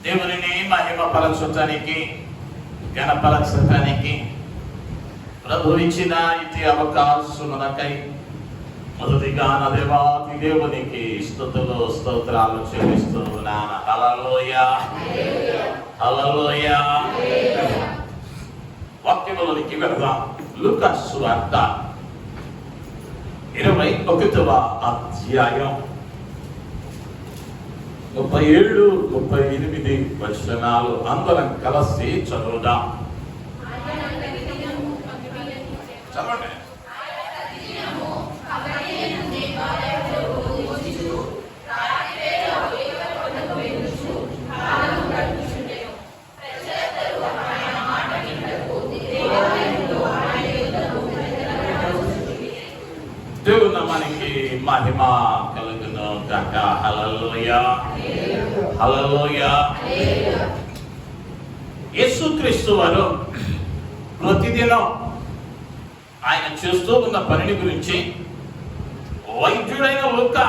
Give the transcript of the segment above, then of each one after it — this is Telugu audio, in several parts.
దేవునిని మహిమపరచటానికి, ఘనపరచటానికి ప్రభు ఇచ్చిన ఇది అవకాశమునకై మొదటిగా నా దేవాతి దేవునికి స్తుతులు స్తోత్రాలు చెల్లిస్తూ ఉన్నాను. హల్లెలూయా, హల్లెలూయా. వాక్యములోనికి వెళదాం. లూకా సువార్త 21వ అధ్యాయం 37, 38 వచనాలు అందరం కలిసి చదువుదాం. చదవండి. దేవుని నామానికి మహిమ కలుగును గాక. హల్లెలూయా, హల్లెలూయా. యేసుక్రీస్తు వారు ప్రతిదినం ఆయన చేస్తూ ఉన్న పనిని గురించి వైద్యుడైన లూకా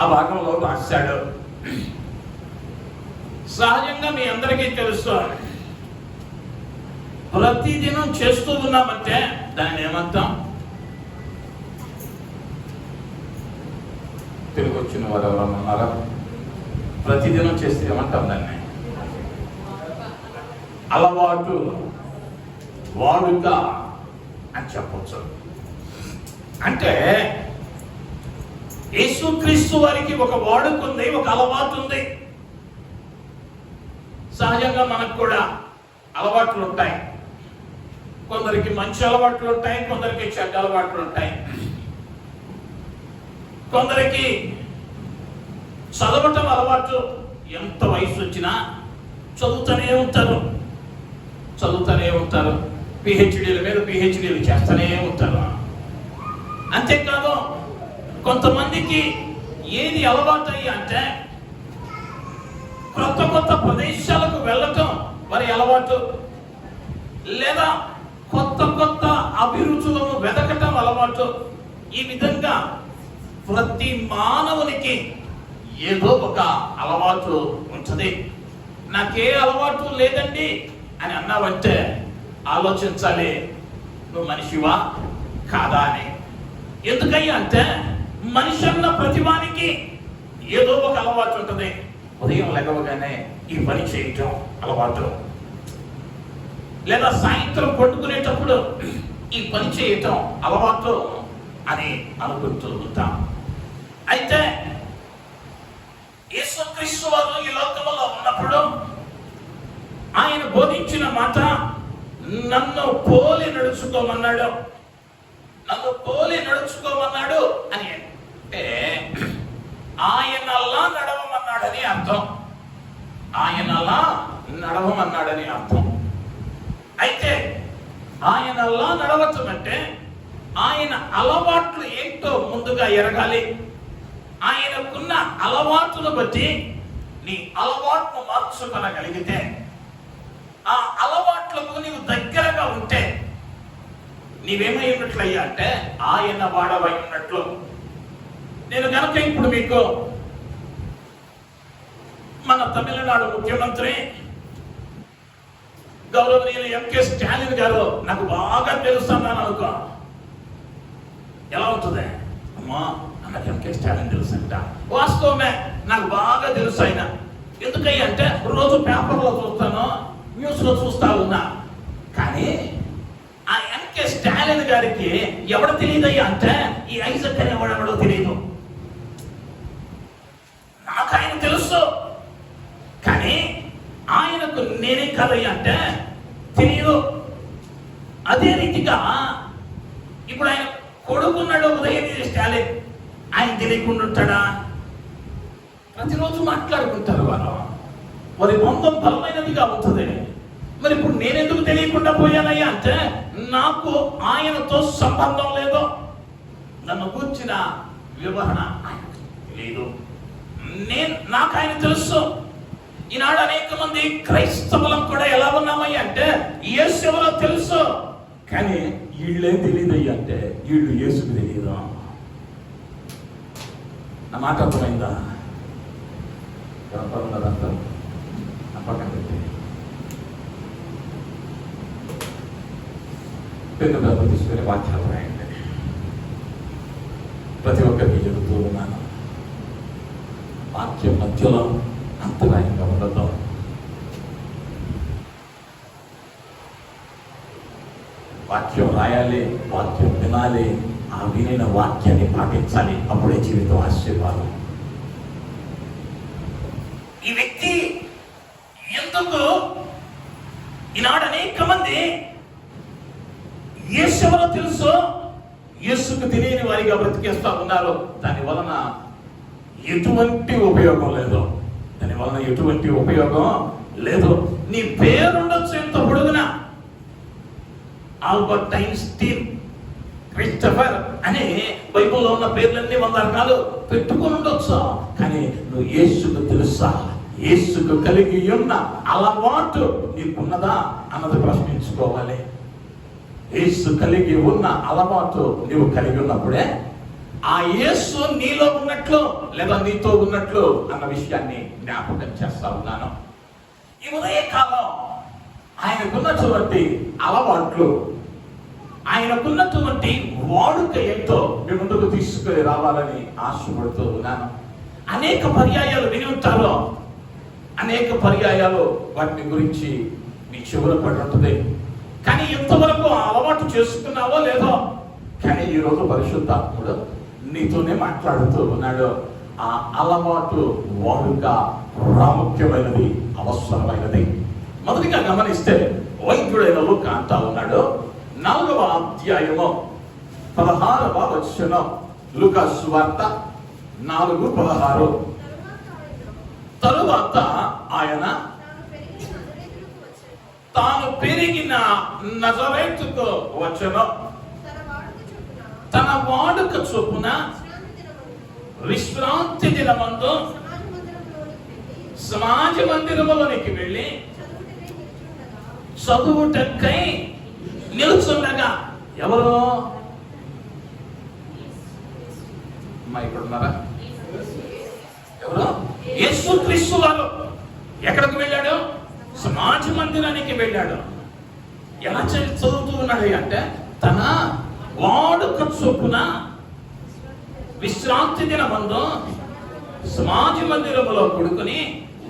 ఆ భాగంలో రాశాడు. సహజంగా మీ అందరికీ తెలుసు, ప్రతిదినం చేస్తూ ఉన్నామంటే దాన్ని ఏమంటాం? తెలుగు వచ్చిన వారు ఎవరన్నా ఉన్నారా? ప్రతిదినం చేస్తే ఏమంటాం దాన్ని? అలవాటు, వాడుక అని చెప్పచ్చు. అంటే యేసుక్రీస్తు వారికి ఒక వాడుక ఉంది, ఒక అలవాటు ఉంది. సహజంగా మనకు కూడా అలవాట్లు ఉంటాయి. కొందరికి మంచి అలవాట్లు ఉంటాయి, కొందరికి చెడ్డ అలవాట్లు ఉంటాయి. కొందరికి చదవటం అలవాటు, ఎంత వయసు వచ్చినా చదువుతూనే ఉంటారు. పిహెచ్డీల మీద పిహెచ్డీలు చేస్తూనే ఉంటారు. అంతేకాదు, కొంతమందికి ఏది అలవాటు అయ్యి అంటే కొత్త ప్రదేశాలకు వెళ్ళటం వారి అలవాటు, లేదా కొత్త అభిరుచులను వెతకటం అలవాటు. ఈ విధంగా ప్రతి మానవునికి ఏదో ఒక అలవాటు ఉంటుంది. నాకే అలవాటు లేదండి అని అన్నావంటే ఆలోచించాలి, నువ్వు మనిషివా కాదా అని. ఎందుకయ్యా అంటే మనిషి అన్న ప్రతివానికి ఏదో ఒక అలవాటు ఉంటుంది. ఉదయం లేవగానే ఈ పని చేయటం అలవాటు, లేదా సాయంత్రం పడుకునేటప్పుడు ఈ పని చేయటం అలవాటు అని అనుకుంటూ ఉంటాం. అయితే యేసుక్రీస్తు వారు ఈ లోకంలో ఉన్నప్పుడు ఆయన బోధించిన మాట, నన్ను పోలి నడుచుకోమన్నాడు అని. అంటే ఆయనలా నడవమన్నాడని అర్థం. అయితే ఆయనలా నడవటం అంటే ఆయన అలవాట్లు ఏంటో ముందుగా ఎరగాలి. ఆయనకున్న అలవాటును బట్టి నీ అలవాటును మార్చుకోగలిగితే, ఆ అలవాట్లకు నీవు దగ్గరగా ఉంటే నీవేమై ఉన్నట్లయ్యా అంటే ఆయన వాడవై ఉన్నట్లు. నేను కనుక ఇప్పుడు మీకు మన తమిళనాడు ముఖ్యమంత్రి గౌరవనీయులు ఎంకే స్టాలిన్ గారు నాకు బాగా తెలుసు అన్నాను అనుకో, ఎలా ఉంటుంది? అమ్మా నాకు ఎంకే స్టాలిన్ తెలుసు అంట. వాస్తవమే, నాకు బాగా తెలుసు ఆయన. ఎందుకయ్యా అంటే రోజు పేపర్లో చూస్తాను, న్యూస్లో చూస్తా ఉన్నా. కానీ ఆ ఎంకే స్టాలిన్ గారికి ఎవడు తెలియదయ్యా అంటే ఈ ఐజక్ అనేవాడు ఎవడో తెలియదు. నాకు ఆయన తెలుసు, కానీ ఆయనకు నేనే కదయ్యా అంటే తెలియదు. అదే రీతిగా ఇప్పుడు ఆయన కొడుకున్నాడు ఉదయనిధి స్టాలిన్, ఆయన తెలియకుండా ఉంటాడా? ప్రతిరోజు మాట్లాడుకుంటారు వారి బంధం బలమైనదిగా ఉంటుంది. మరి ఇప్పుడు నేనెందుకు తెలియకుండా పోయానయ్యా అంటే నాకు ఆయనతో సంబంధం లేదు, నన్ను కూర్చిన వివరణ ఆయనకు తెలియదు. నాకు ఆయన తెలుసు. ఈనాడు అనేక మంది క్రైస్తవులం కూడా ఎలా ఉన్నామయ్యా అంటే యేసు ఎవరో తెలుసు, కానీ వీళ్ళేం తెలియదయ్యా అంటే వీళ్ళు యేసుకు తెలియదు. నా మాట అర్థమైందా? పెన్ను పేపర్ తీసుకుని వాక్యాలు రాయండి. ప్రతి ఒక్కరికి చెబుతూ ఉన్నాను, వాక్యం మధ్యలో అంతరాయంగా ఉండదు. వాక్యం రాయాలి, వాక్యం వినాలి, ఆ వినిన వాక్యాన్ని పాటించాలి. అప్పుడే జీవితం ఆశీర్వాదం. ఈ వ్యక్తి ఎందుకు ఈనాడు అనేక మంది యేసు ఎవరో తెలుసు, యేసుకు తెలియని వారిగా బ్రతికేస్తా ఉన్నారు. దాని వలన ఎటువంటి ఉపయోగం లేదు. దాని వలన ఎటువంటి ఉపయోగం లేదు. నీ పేరుండొచ్చు ఎంత పొడుగునా, ఆల్బర్ట్ ఐన్స్టీన్, క్రిస్టఫర్ అని బైబిల్లో ఉన్న పేర్లన్నీ 100 రకాలు పెట్టుకుని ఉండొచ్చు. కానీ నువ్వు యేసుకు తెలుసా? యేసుకు కలిగి ఉన్న అలవాటు నీకున్నదా అన్నది ప్రశ్నించుకోవాలి. యేసు కలిగి ఉన్న అలవాటు నీవు కలిగి ఉన్నప్పుడే ఆ యేసు నీలో ఉన్నట్లు లేదా నీతో ఉన్నట్లు అన్న విషయాన్ని జ్ఞాపకం చేస్తా ఉన్నాను. ఈ ఉదయకాలం ఆయనకున్నటువంటి అలవాట్లు, ఆయనకున్నటువంటి వాడుక ఏంటో మీ ముందుకు తీసుకుని రావాలని ఆశపడుతూ ఉన్నాను. అనేక పర్యాయాలు విని ఉంటారు, అనేక పర్యాయాలు వాటిని గురించి మీ చెవుల పడి ఉంటుంది. కానీ ఇంతవరకు అలవాటు చేసుకున్నావో లేదో. కానీ ఈరోజు పరిశుద్ధాత్ముడు నీతోనే మాట్లాడుతూ ఉన్నాడు. ఆ అలవాటు వాడుక ప్రాముఖ్యమైనది, అవసరమైనది. మొదటిగా గమనిస్తే వైద్యుడైన లూకా అంటా ఉన్నాడు, 4వ అధ్యాయము 16వ వచనం. లూకా సువార్త 4:16. తరువాత ఆయన తాను పెరిగిన నజరేతుకు వచ్చెను. తన వాడుక చొప్పున విశ్రాంతి దినమందు సమాజ మందిరములోనికి వెళ్ళి చదువుటకై నిలుచుండగా. ఎవరు అమ్మా ఇక్కడ ఉన్నారా? ఎవరు? యేసుక్రీస్తు వారు. ఎక్కడికి వెళ్ళాడు? సమాజ మందిరానికి వెళ్ళాడు. ఎలా చదువుతూ ఉన్నాడు అంటే తన వాడుక చొప్పున విశ్రాంతి దినమందు సమాజ మందిరములో కూడుకుని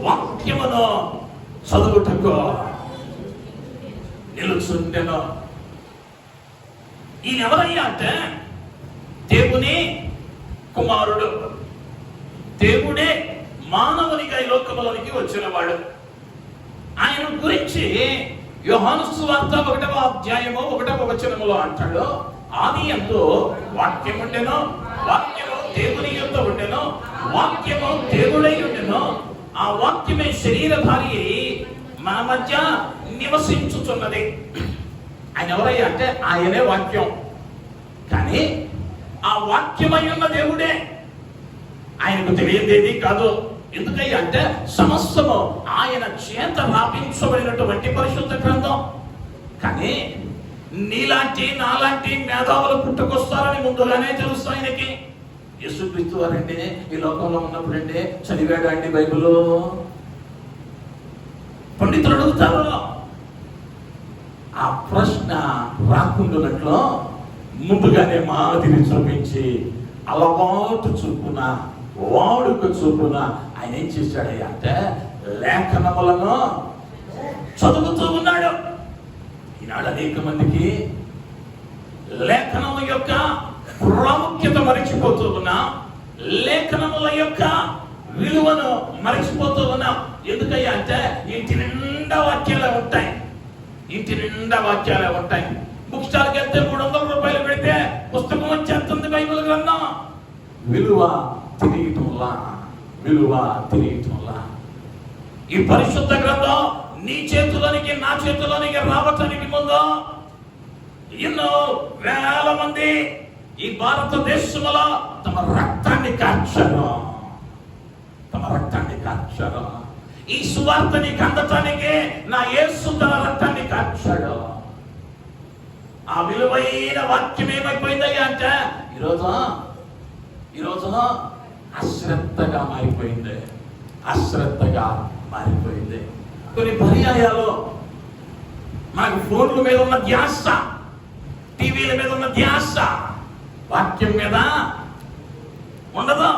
వాక్యమును చదువుటకు నిలుచుండెను. ఈయన ఎవరయ్యా అంటే దేవుని కుమారుడు. దేవుడే మానవునిగా ఈ లోకములోనికి వచ్చినవాడు. ఆయన గురించి యోహాను సువార్త 1వ అధ్యాయము 1వ వచనములో అంటాడు, ఆదియందు వాక్యం ఉండెను, వాక్యము దేవుని యొద్ద ఉండెను, వాక్యము దేవుడై ఉండెను, ఆ వాక్యమే శరీరధారి అయి మన మధ్య నివసించుచున్నది. ఆయన ఎవరయ్యా అంటే ఆయనే వాక్యం. కానీ ఆ వాక్యమై ఉన్న దేవుడే. ఆయనకు తెలియదేది కాదు. ఎందుకయ్యా అంటే సమస్తము ఆయన చేత రాపించబడినటువంటి పరిశుద్ధ గ్రంథం. కానీ నీలాంటి నాలాంటి మేధావులు పుట్టుకొస్తారని ముందుగానే తెలుసు ఆయనకి. యేసుక్రీస్తు వారంటే ఈ లోకంలో ఉన్నప్పుడంటే చదివాడు అండి బైబిల్? పండితులు అడుగుతారు. ఆ ప్రశ్న రాకుండానట్లు ముందుగానే మాదిరి చూపించి అలవాటు చూపున వాడుక చూపున ఆయన ఏం చేశాడయ్యా అంటే లేఖనములను చదువుతూ ఉన్నాడు. ఈనాడు అనేక మందికి లేఖనము యొక్క ప్రాముఖ్యత మరిచిపోతూ ఉన్నాం, లేఖనముల యొక్క విలువను మరిచిపోతూ ఉన్నాం. ఎందుకయ్యా అంటే ఇంటి నిండా వాక్యాలే ఉంటాయి, ఇంటి నిండా వాక్యాలే ఉంటాయి. బుక్ స్టాల్కి వెళ్తే 300 రూపాయలు పెడితే పుస్తకం వచ్చేస్తుంది బైబిల్ గ్రంథం. విలువ తెలియటంలా, విలువ తెలియటంలా. ఈ పరిశుద్ధ గ్రంథం నీ చేతిలోనికి నా చేతిలోనికి రావటానికి ముందు ఎన్నో వేల మంది ఈ భారతదేశంలో తమ రక్తాన్ని కార్చారు, తమ రక్తాన్ని కార్చారు. ఈ సువార్తని అందటానికి నా యేసు తన రక్తాన్ని కార్చాడు. ఆ విలువైన వాక్యం ఏమైపోయిందయ్యా అంటే ఈరోజు అశ్రద్ధగా మారిపోయింది, అశ్రద్ధగా మారిపోయింది. కొన్ని పర్యాయాలు మనకు ఫోన్ల మీద ఉన్న ధ్యాస టీవీల మీద ఉన్న ధ్యాస వాక్యం మీద ఉండదు.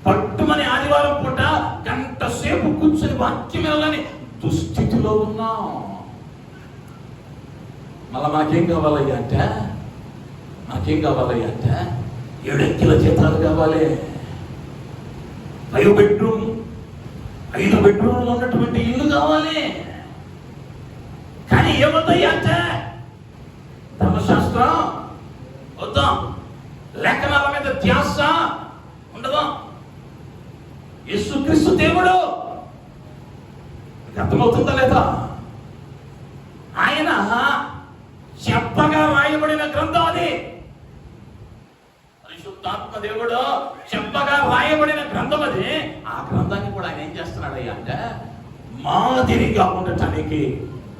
పట్టుమని ఆదివారం పూట గంట సేపు కూర్చొని వాక్యం వినాలని దుస్థితిలో ఉన్నాం. మళ్ళా మనకేం కావాలయ్యా అంటే 7 అంకెల జీతాలు కావాలి. 5 బెడ్రూమ్లు ఉన్నటువంటి ఇల్లు కావాలి. కానీ ఏమవుతాయి అంటే ధర్మశాస్త్రం వద్దాం, లేఖనాల మీద ధ్యాస ఉండదు. యేసుక్రీస్తు దేవుడు అర్థమవుతుందా లేదా? ఆయన చెప్పగా రాయబడిన గ్రంథం అది. పరిశుద్ధాత్మ దేవుడు చెప్పగా రాయబడిన గ్రంథం అది. ఆ గ్రంథాన్ని కూడా ఆయన ఏం చేస్తున్నాడయ్యా అంటే మాదిరిగా ఉండటానికి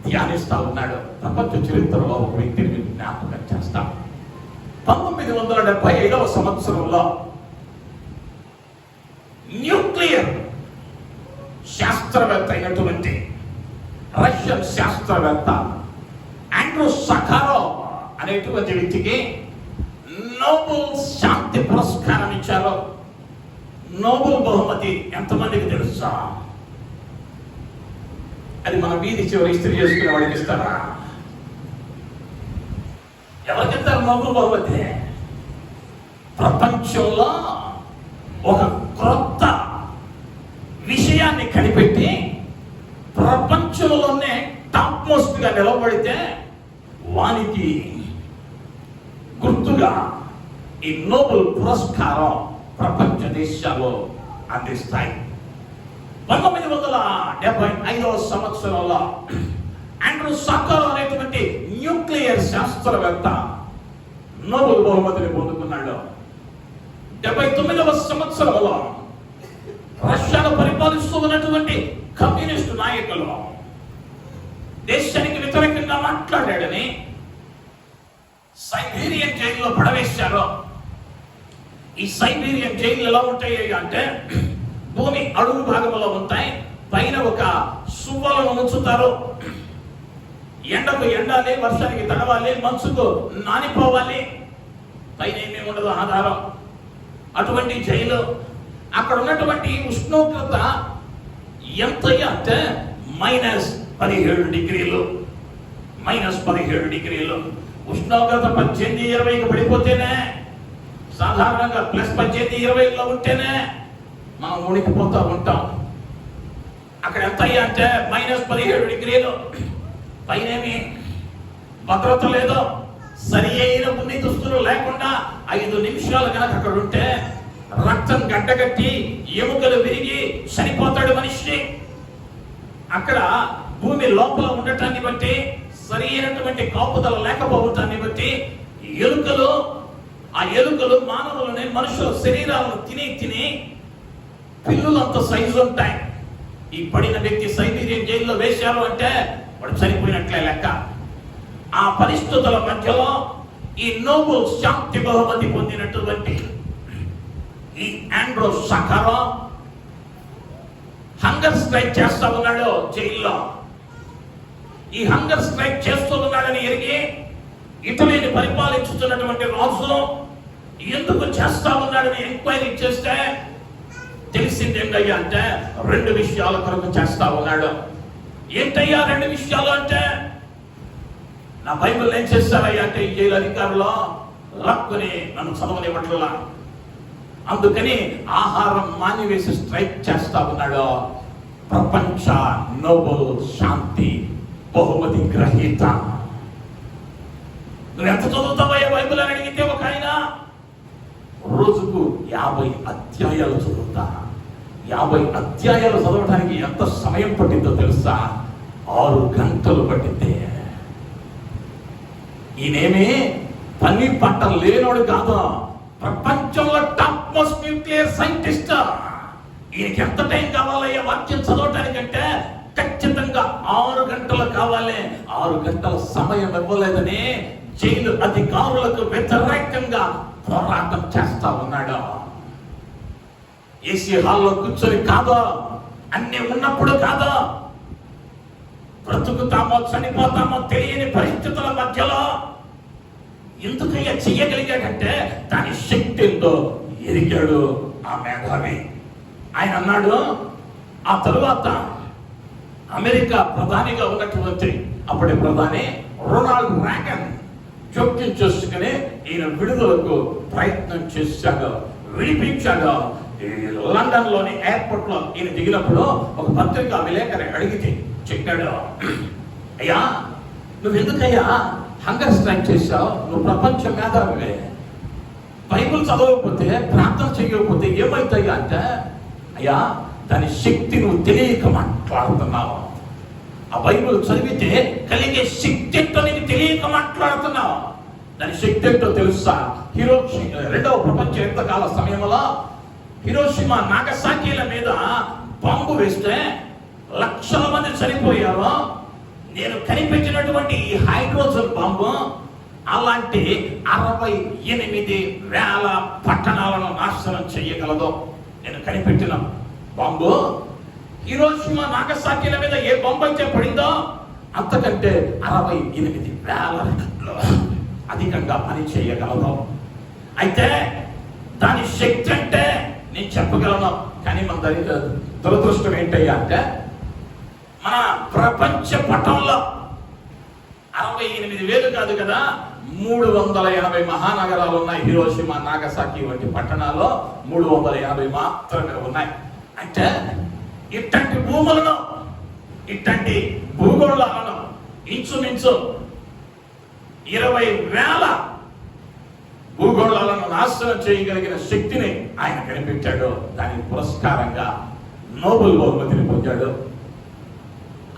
ధ్యానిస్తా ఉన్నాడు. ప్రపంచ చరిత్రలో ఒక వ్యక్తిని జ్ఞాపకం చేస్తాం. 1975వ సంవత్సరంలో న్యూక్లియర్ శాస్త్రవేత్త అయినటువంటి రష్యన్ శాస్త్రవేత్త ఆండ్రూ సఖారోవ్ అనేటువంటి వ్యక్తికి నోబెల్ శాంతి పురస్కారం ఇచ్చారు. నోబెల్ బహుమతి ఎంతమందికి తెలుసా? అది మన వీధి చివరి ఇస్త్రీ చేసుకునే వాడికి ఇస్తారా? ఎవరికిస్తారు నోబెల్ బహుమతి? ప్రపంచంలో ఒక క్రొత్త విషయాన్ని కనిపెట్టి ప్రపంచంలోనే టాప్ మోస్ట్ గా నిలబడితే వానికి గుర్తుగా ఈ నోబెల్ పురస్కారం ప్రపంచ దేశాల్లో అందిస్తాయి. 1975వ సంవత్సరంలో ఆండ్రూ సఖారోవ్ అనేటువంటి న్యూక్లియర్ శాస్త్రవేత్త నోబెల్ బహుమతిని పొందుకున్నాడు. 79వ సంవత్సరంలో రష్యాను పరిపాలిస్తూ ఉన్నటువంటి కమ్యూనిస్టు నాయకులు దేశానికి వ్యతిరేకంగా మాట్లాడాడని సైబీరియన్ జైల్లో పడవేశారు. ఈ సైబీరియన్ జైలు ఎలా ఉంటాయి అంటే భూమి అడుగు భాగంలో ఉంటాయి. పైన ఒక సువ్వలను ఉంచుతారు. ఎండకు ఎండాలి, వర్షానికి తడవాలి, మంచుకు నానిపోవాలి. పైన ఏమీ ఉండదు ఆధారం. అటువంటి జైలు. అక్కడ ఉన్నటువంటి ఉష్ణోగ్రత ఎంత అంటే -17 డిగ్రీలు. -17 డిగ్రీలు ఉష్ణోగ్రత 18-20కి పడిపోతేనే, సాధారణంగా +18-20లో ఉంటేనే మనం ఉడికిపోతూ ఉంటాం. అక్కడ ఎంత అంటే -17 డిగ్రీలు. పైనేమి భద్రత లేదో, సరి అయిన ఉన్ని దుస్తులు లేకుండా 5 నిమిషాలు కనుక అక్కడ ఉంటే రక్తం గడ్డగట్టి ఎముకలు విరిగి చనిపోతాడు మనిషి. అక్కడ భూమి లోపల ఉండటాన్ని బట్టి, సరి అయినటువంటి కాపుదల లేకపోవటాన్ని బట్టి ఆ ఎలుకలు మానవులని, మనుషుల శరీరాలను తిని పిల్లులంత సైజు ఉంటాయి. ఈ పడిన వ్యక్తి సైబీరియన్ జైల్లో వేశారు అంటే వాడు చనిపోయినట్లే లెక్క. ఆ పరిస్థితుల మధ్యలో ఈ నోబెల్ శాంతి బహుమతి పొందినటువంటి ఈ ఆండ్రూ సఖారోవ్ హంగర్ స్ట్రైక్ చేస్తా ఉన్నాడు జైల్లో. ఈ హంగర్ స్ట్రైక్ చేస్తూ ఉన్నాడని ఎరిగి ఇటలీని పరిపాలించుతున్నటువంటి రాజు ఎందుకు చేస్తా ఉన్నాడని ఎంక్వైరీ చేస్తే తెలిసింది ఏంటయ్యా అంటే 2 విషయాల కొరకు చేస్తా ఉన్నాడు. ఏంటయ్యా 2 విషయాలు అంటే, నా బైబిల్ ఏం చేస్తారయ్యా అంటే ఈ జైలు అధికారులు లక్కుని నన్ను చదవనివ్వట్లా. అందుకని ఆహారం మానివేసి స్ట్రైక్ చేస్తా ఉన్నాడు. ప్రపంచ నోబెల్ శాంతి బహుమతి గ్రహీత. నువ్వు ఎంత చదువుతావయ్యా బైబిల్ అని అడిగితే ఒక ఆయన రోజుకు 50 అధ్యాయాలు చదువుతా. 50 అధ్యాయాలు చదవడానికి ఎంత సమయం పట్టిందో తెలుసా? 6 గంటలు పట్టింది. ఈయనేమి పని పట్ట లేనోడు కాదు, ప్రపంచంలో టాప్ మోస్ట్ న్యూక్లియర్ సైంటిస్ట్. ఈయనకి ఎంత టైం కావాలయ్యా వాక్యం చదవటానికంటే ఖచ్చితంగా 6 గంటలు కావాలి. 6 గంటల సమయం ఇవ్వలేదని జైలు అధికారులకు వ్యతిరేకంగా పోరాటం చేస్తా ఉన్నాడు. ఏసీ హాల్లో కూర్చొని కాదు, అన్ని ఉన్నప్పుడు కాదు, బ్రతుకుతామో చనిపోతామో తెలియని పరిస్థితుల మధ్యలో ఎందుకయ్యా చెయ్యగలిగాడంటే దాని శక్తి ఏంటో ఎరిగాడు ఆ మేధావి. ఆయన అన్నాడు, ఆ తరువాత అమెరికా ప్రధానిగా ఉన్నటువంటి అప్పటి ప్రధాని రొనాల్డ్ రేగన్ జోక్యం చేసుకుని ఈయన విడుదలకు ప్రయత్నం చేశాడు, విడిపించాడు. లండన్ లోని ఎయిర్పోర్ట్ లో ఈయన దిగినప్పుడు ఒక పత్రికా విలేకరి అడిగితే చెప్పాడు, అయ్యా నువ్వు ఎందుకయ్యా హంగర్ స్ట్రైక్ చేశావు? నువ్వు ప్రపంచ మేధావివే, బైబుల్ చదవకపోతే ప్రార్థన చేయకపోతే ఏమవుతాయా అంటే, అయ్యా దాని శక్తి నువ్వు తెలియక మాట్లాడుతున్నావు. ఆ బైబుల్ చదివితే కలిగే శక్తి ఏంటో నీకు తెలియక మాట్లాడుతున్నావు. దాని శక్తి ఏంటో తెలుసా? రెండవ ప్రపంచ యుద్ధకాల సమయంలో హిరోషిమా నాగసాకిల మీద బాంబు వేస్తే లక్షల మంది చనిపోయారు. నేను కనిపెట్టినటువంటి ఈ హైడ్రోజన్ బాంబు అలాంటి 68,000 పట్టణాలను నాశనం చేయగలదు. నేను కనిపెట్టిన బాంబు హిరోషిమా నాగసాకిల మీద ఏ బాంబు అయితే పడిందో అంతకంటే 68,000 రెట్లు అధికంగా పని చేయగలదు. అయితే దాని శక్తి అంటే నేను చెప్పగలను. కానీ మన దురదృష్టం ఏంటయ్యా అంటే, మన ప్రపంచ పటంలో 68,000 కాదు కదా, 380 మహానగరాలు ఉన్నాయి. హిరోషిమా నాగసాకి వంటి పట్టణాల్లో 380 మాత్రమే ఉన్నాయి. అంటే ఇట్లాంటి భూములను, ఇట్లాంటి భూగోళాలను ఇంచుమించు 20,000 భూగోళాలను నాశనం చేయగలిగిన శక్తిని ఆయన కనిపెట్టాడు. దానికి పురస్కారంగా నోబెల్ బహుమతిని పొందాడు.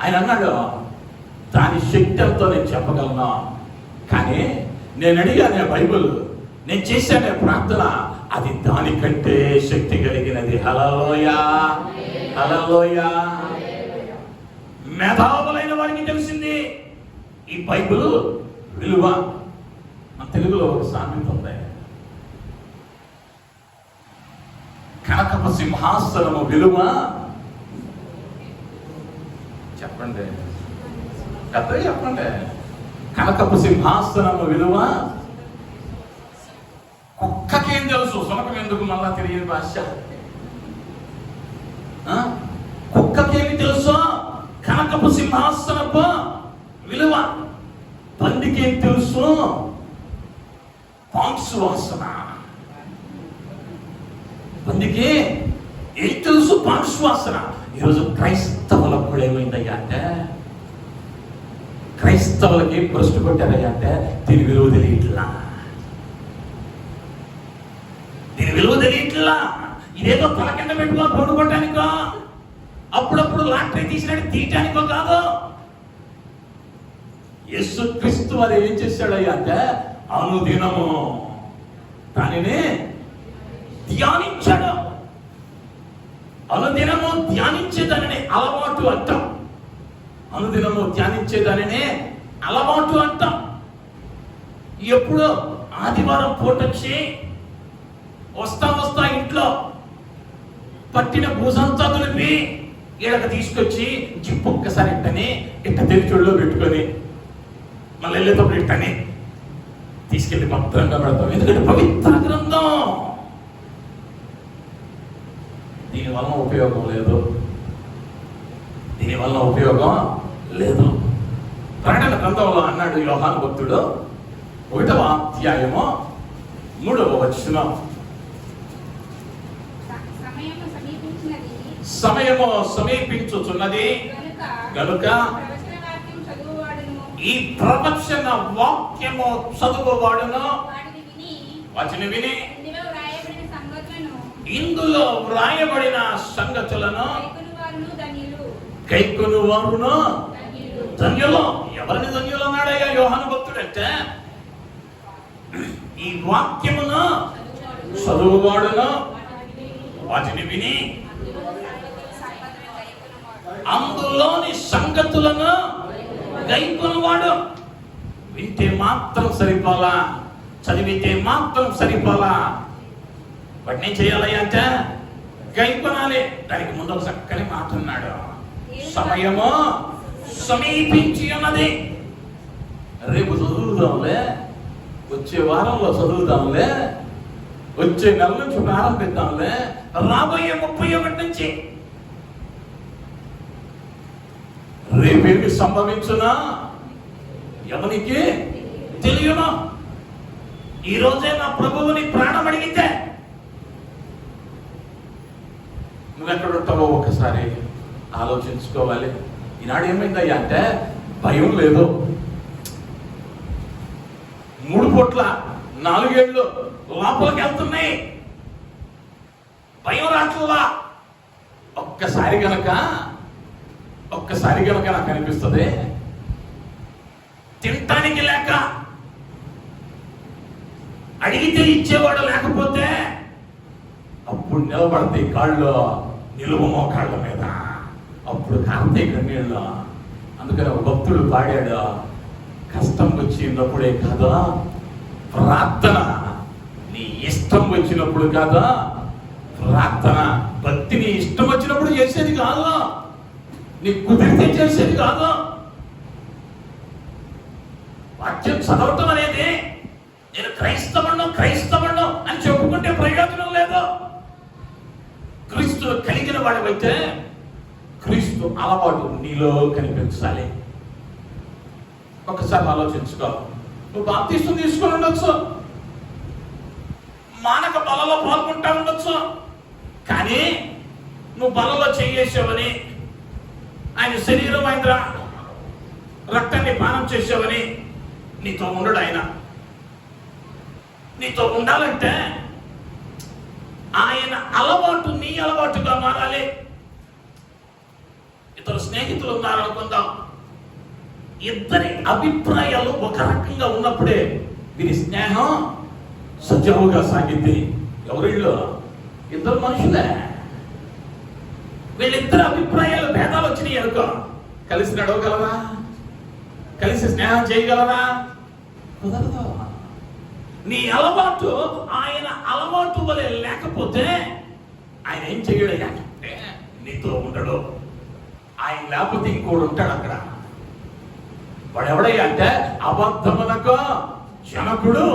ఆయన అన్నాడు, దాని శక్తి ఎంతో నేను చెప్పగలను, కానీ నేను అడిగానే బైబుల్, నేను చేశానే ప్రార్థన, అది దానికంటే శక్తి కలిగినది. హల్లెలూయా, హల్లెలూయా. మేధావులైన వారికి తెలిసింది ఈ బైబుల్ విలువ. మన తెలుగులో ఒక సామెత ఉంది, కనకపు సింహాసనము విలువ. చెప్పండి, పెద్ద చెప్పండి. కనకపు సింహాసనము విలువ కుక్కకేం తెలుసు? సునకం ఎందుకు మళ్ళా తెలియని భాష? కుక్కకేమి తెలుసు కనకపు సింహాసనపు విలువ? పందికేం తెలుసు పాంక్స్ వాసన? పందికి ఏం తెలుసు? పాంక్స్ వాసన. ఈరోజు క్రైస్తవులకు కూడా ఏమైందయ్యా అంటే, క్రైస్తవులకి ఏం ప్రశ్న కొట్టారయ్యా అంటే, దీని విలువ తెలియట్లా, దీని విలువ తెలియట్లా. ఇదేదో తల కింద పెట్టుకొని పడుకోవటానికో, అప్పుడప్పుడు లాటరీ తీసినట్టు తీయటానికో కాదు. యేసు క్రీస్తు వారు ఏం చేశాడయ్యా అంటే, అనుదినము దానిని ధ్యానించాడు. అనుదినము ధ్యానించేదానిని అలవాటు అంటాం. అనుదినము ధ్యానించేదానిని అలవాటు అంటాం. ఎప్పుడు ఆదివారం పూటొచ్చి వస్తా ఇంట్లో పట్టిన భూజంతా తులిపి ఈడక తీసుకొచ్చి జిప్పు ఒక్కసారి ఇట్టని ఇట్ట తెరిచొడిలో పెట్టుకొని మళ్ళీ వెళ్ళేటప్పుడు ఇట్టని తీసుకెళ్ళి భద్రంగా పెడతాం. ఎందుకంటే పవిత్ర గ్రంథం. దీనివల్ల ఉపయోగం లేదు, దీనివల్ల ఉపయోగం లేదు. ప్రకటన గ్రంథంలో అన్నాడు యోహాను భక్తుడు, 1వ అధ్యాయము 3వ వచనం, సమయము సమీపించుచున్నది గనుక ఈ ప్రవచన వాక్యము చదువువాడును వాటిని విని ఇందులో వ్రాయబడిన సంగతులను కైకొను వారును ధన్యులు. ఎవరిని ధన్యులు అన్నాడయ్యా యోహాను భక్తుడు అంటే, ఈ వాక్యమును చదువువాడును వాటిని విని అందులోని సంగతులను గైకొనువాడు. వింటే మాత్రం సరిపోలా, చదివితే మాత్రం సరిపోలా. వాటిని ఏం చేయాలి అంటే గైకొనాలి. దానికి ముందు ఒక చక్కని మాట అన్నాడు, సమయము సమీపించి ఉన్నది. రేపు చదువుదాంలే, వచ్చే వారంలో చదువుతాంలే, వచ్చే నెల నుంచి ప్రారంభిద్దాంలే, రాబోయే 31 నుంచి రేపేమి సంభవించునా ఎవరికి తెలియను. ఈరోజే నా ప్రభువుని ప్రాణం అడిగితే నువ్వెక్కడుంటావో ఒకసారి ఆలోచించుకోవాలి. ఈనాడు ఏమైందయ్యా అంటే భయం లేదు. 3 పూట్ల 4 ఏళ్ళు లోపలికి వెళ్తున్నాయి, భయం రాట్లా. ఒక్కసారి గనక నాకు అనిపిస్తుంది, తినటానికి లేక, అడిగితే ఇచ్చేవాడు లేకపోతే అప్పుడు నిలబడతాయి కాళ్ళు, నిలువ మోకాళ్ళ మీద, అప్పుడు కాంతి కన్నీళ్ళు. అందుకని ఒక భక్తుడు పాడాడు, కష్టం వచ్చినప్పుడే కాదా ప్రార్థన, నీ ఇష్టం వచ్చినప్పుడు కాదా ప్రార్థన. భక్తి నీ ఇష్టం వచ్చినప్పుడు చేసేది కాదు, నీ కుదిరితే చేసేది కాదు. వాక్యం చదవటం అనేది నేను క్రైస్తవుడు అని చెప్పుకుంటే ప్రయోజనం లేదు. క్రీస్తు కలిగిన వాడివైతే క్రీస్తు అలవాటు నీలో కనిపించాలి. ఒకసారి ఆలోచించుకో. నువ్వు బాప్తిస్మం తీసుకొని ఉండొచ్చు, మానక బలలో పాల్గొంటా ఉండొచ్చు, కానీ నువ్వు బలలో చేయేసావని, ఆయన శరీరం ఆయన రక్తాన్ని పానం చేసావని నీతో ఉండడు. ఆయన నీతో ఉండాలంటే ఆయన అలవాటు నీ అలవాటుగా మారాలి. ఇద్దరు స్నేహితులు ఉన్నారనుకుందాం, ఇద్దరి అభిప్రాయాలు ఒక రకంగా ఉన్నప్పుడే వీరి స్నేహం సజావుగా సాగింది. ఎవరిళ్ళు? ఇద్దరు మనుషులే. వీళ్ళిద్దరు అభిప్రాయాలు భేదాలు వచ్చినాయి అనుకో, కలిసి నడవగలరా? కలిసి స్నేహం చేయగలరా? కుదరదు. నీ అలవాటు ఆయన అలవాటు వలె లేకపోతే ఆయన ఏం చేయడు అంటే నీతో ఉండడు. ఆయన లేకపోతే ఇంకోడు ఉంటాడు అక్కడ. వాడెవడయ్యా అంటే అబద్ధమునకు జనకుడు.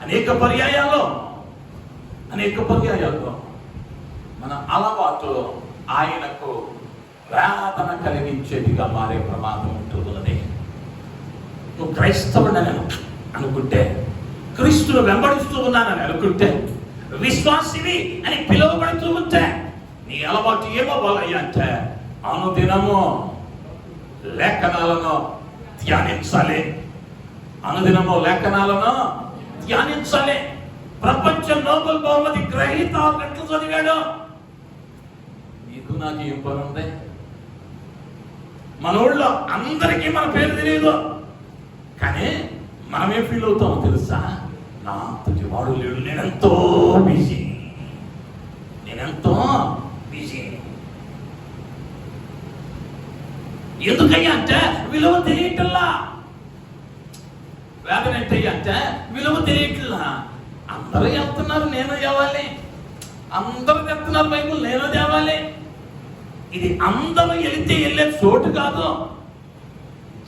అనేక పర్యాయాలు మన అలవాటు ఆయనకు వేదన కలిగించేదిగా మారే ప్రమాదం ఉంటున్నది. నువ్వు క్రైస్తవుడని అనుకుంటే, క్రీస్తును వెంబడిస్తూ ఉన్నానని అనుకుంటే, విశ్వాసివి అని పిలువబడుతూ ఉంటే నీ అలవాటు ఏమవ్వాలయ్యా అంటే అనుదినము లేఖనాలను ధ్యానించాలి. ప్రపంచ నోబెల్ బహుమతి గ్రహీత 6 గంటలు చదివాడు. నీకు నాకు ఏం పని ఉంది? మన ఊళ్ళో అందరికీ మన పేరు తెలియదు, కానీ మనమే ఫీల్ అవుతామో తెలుసా? నా వాడు లేడు, నేనెంతో బిజీ. ఎందుకయ్యా అంటే విలువ తెలియట్లా. వేదన ఏంటయ్యా అంటే విలువ తెలియట్లా. అందరూ వెళ్తున్నారు, నేను తేవాలి. అందరూ వెళ్తున్నారు బైబుల్, నేను తేవాలి. ఇది అందరూ వెళితే వెళ్ళే చోటు కాదు,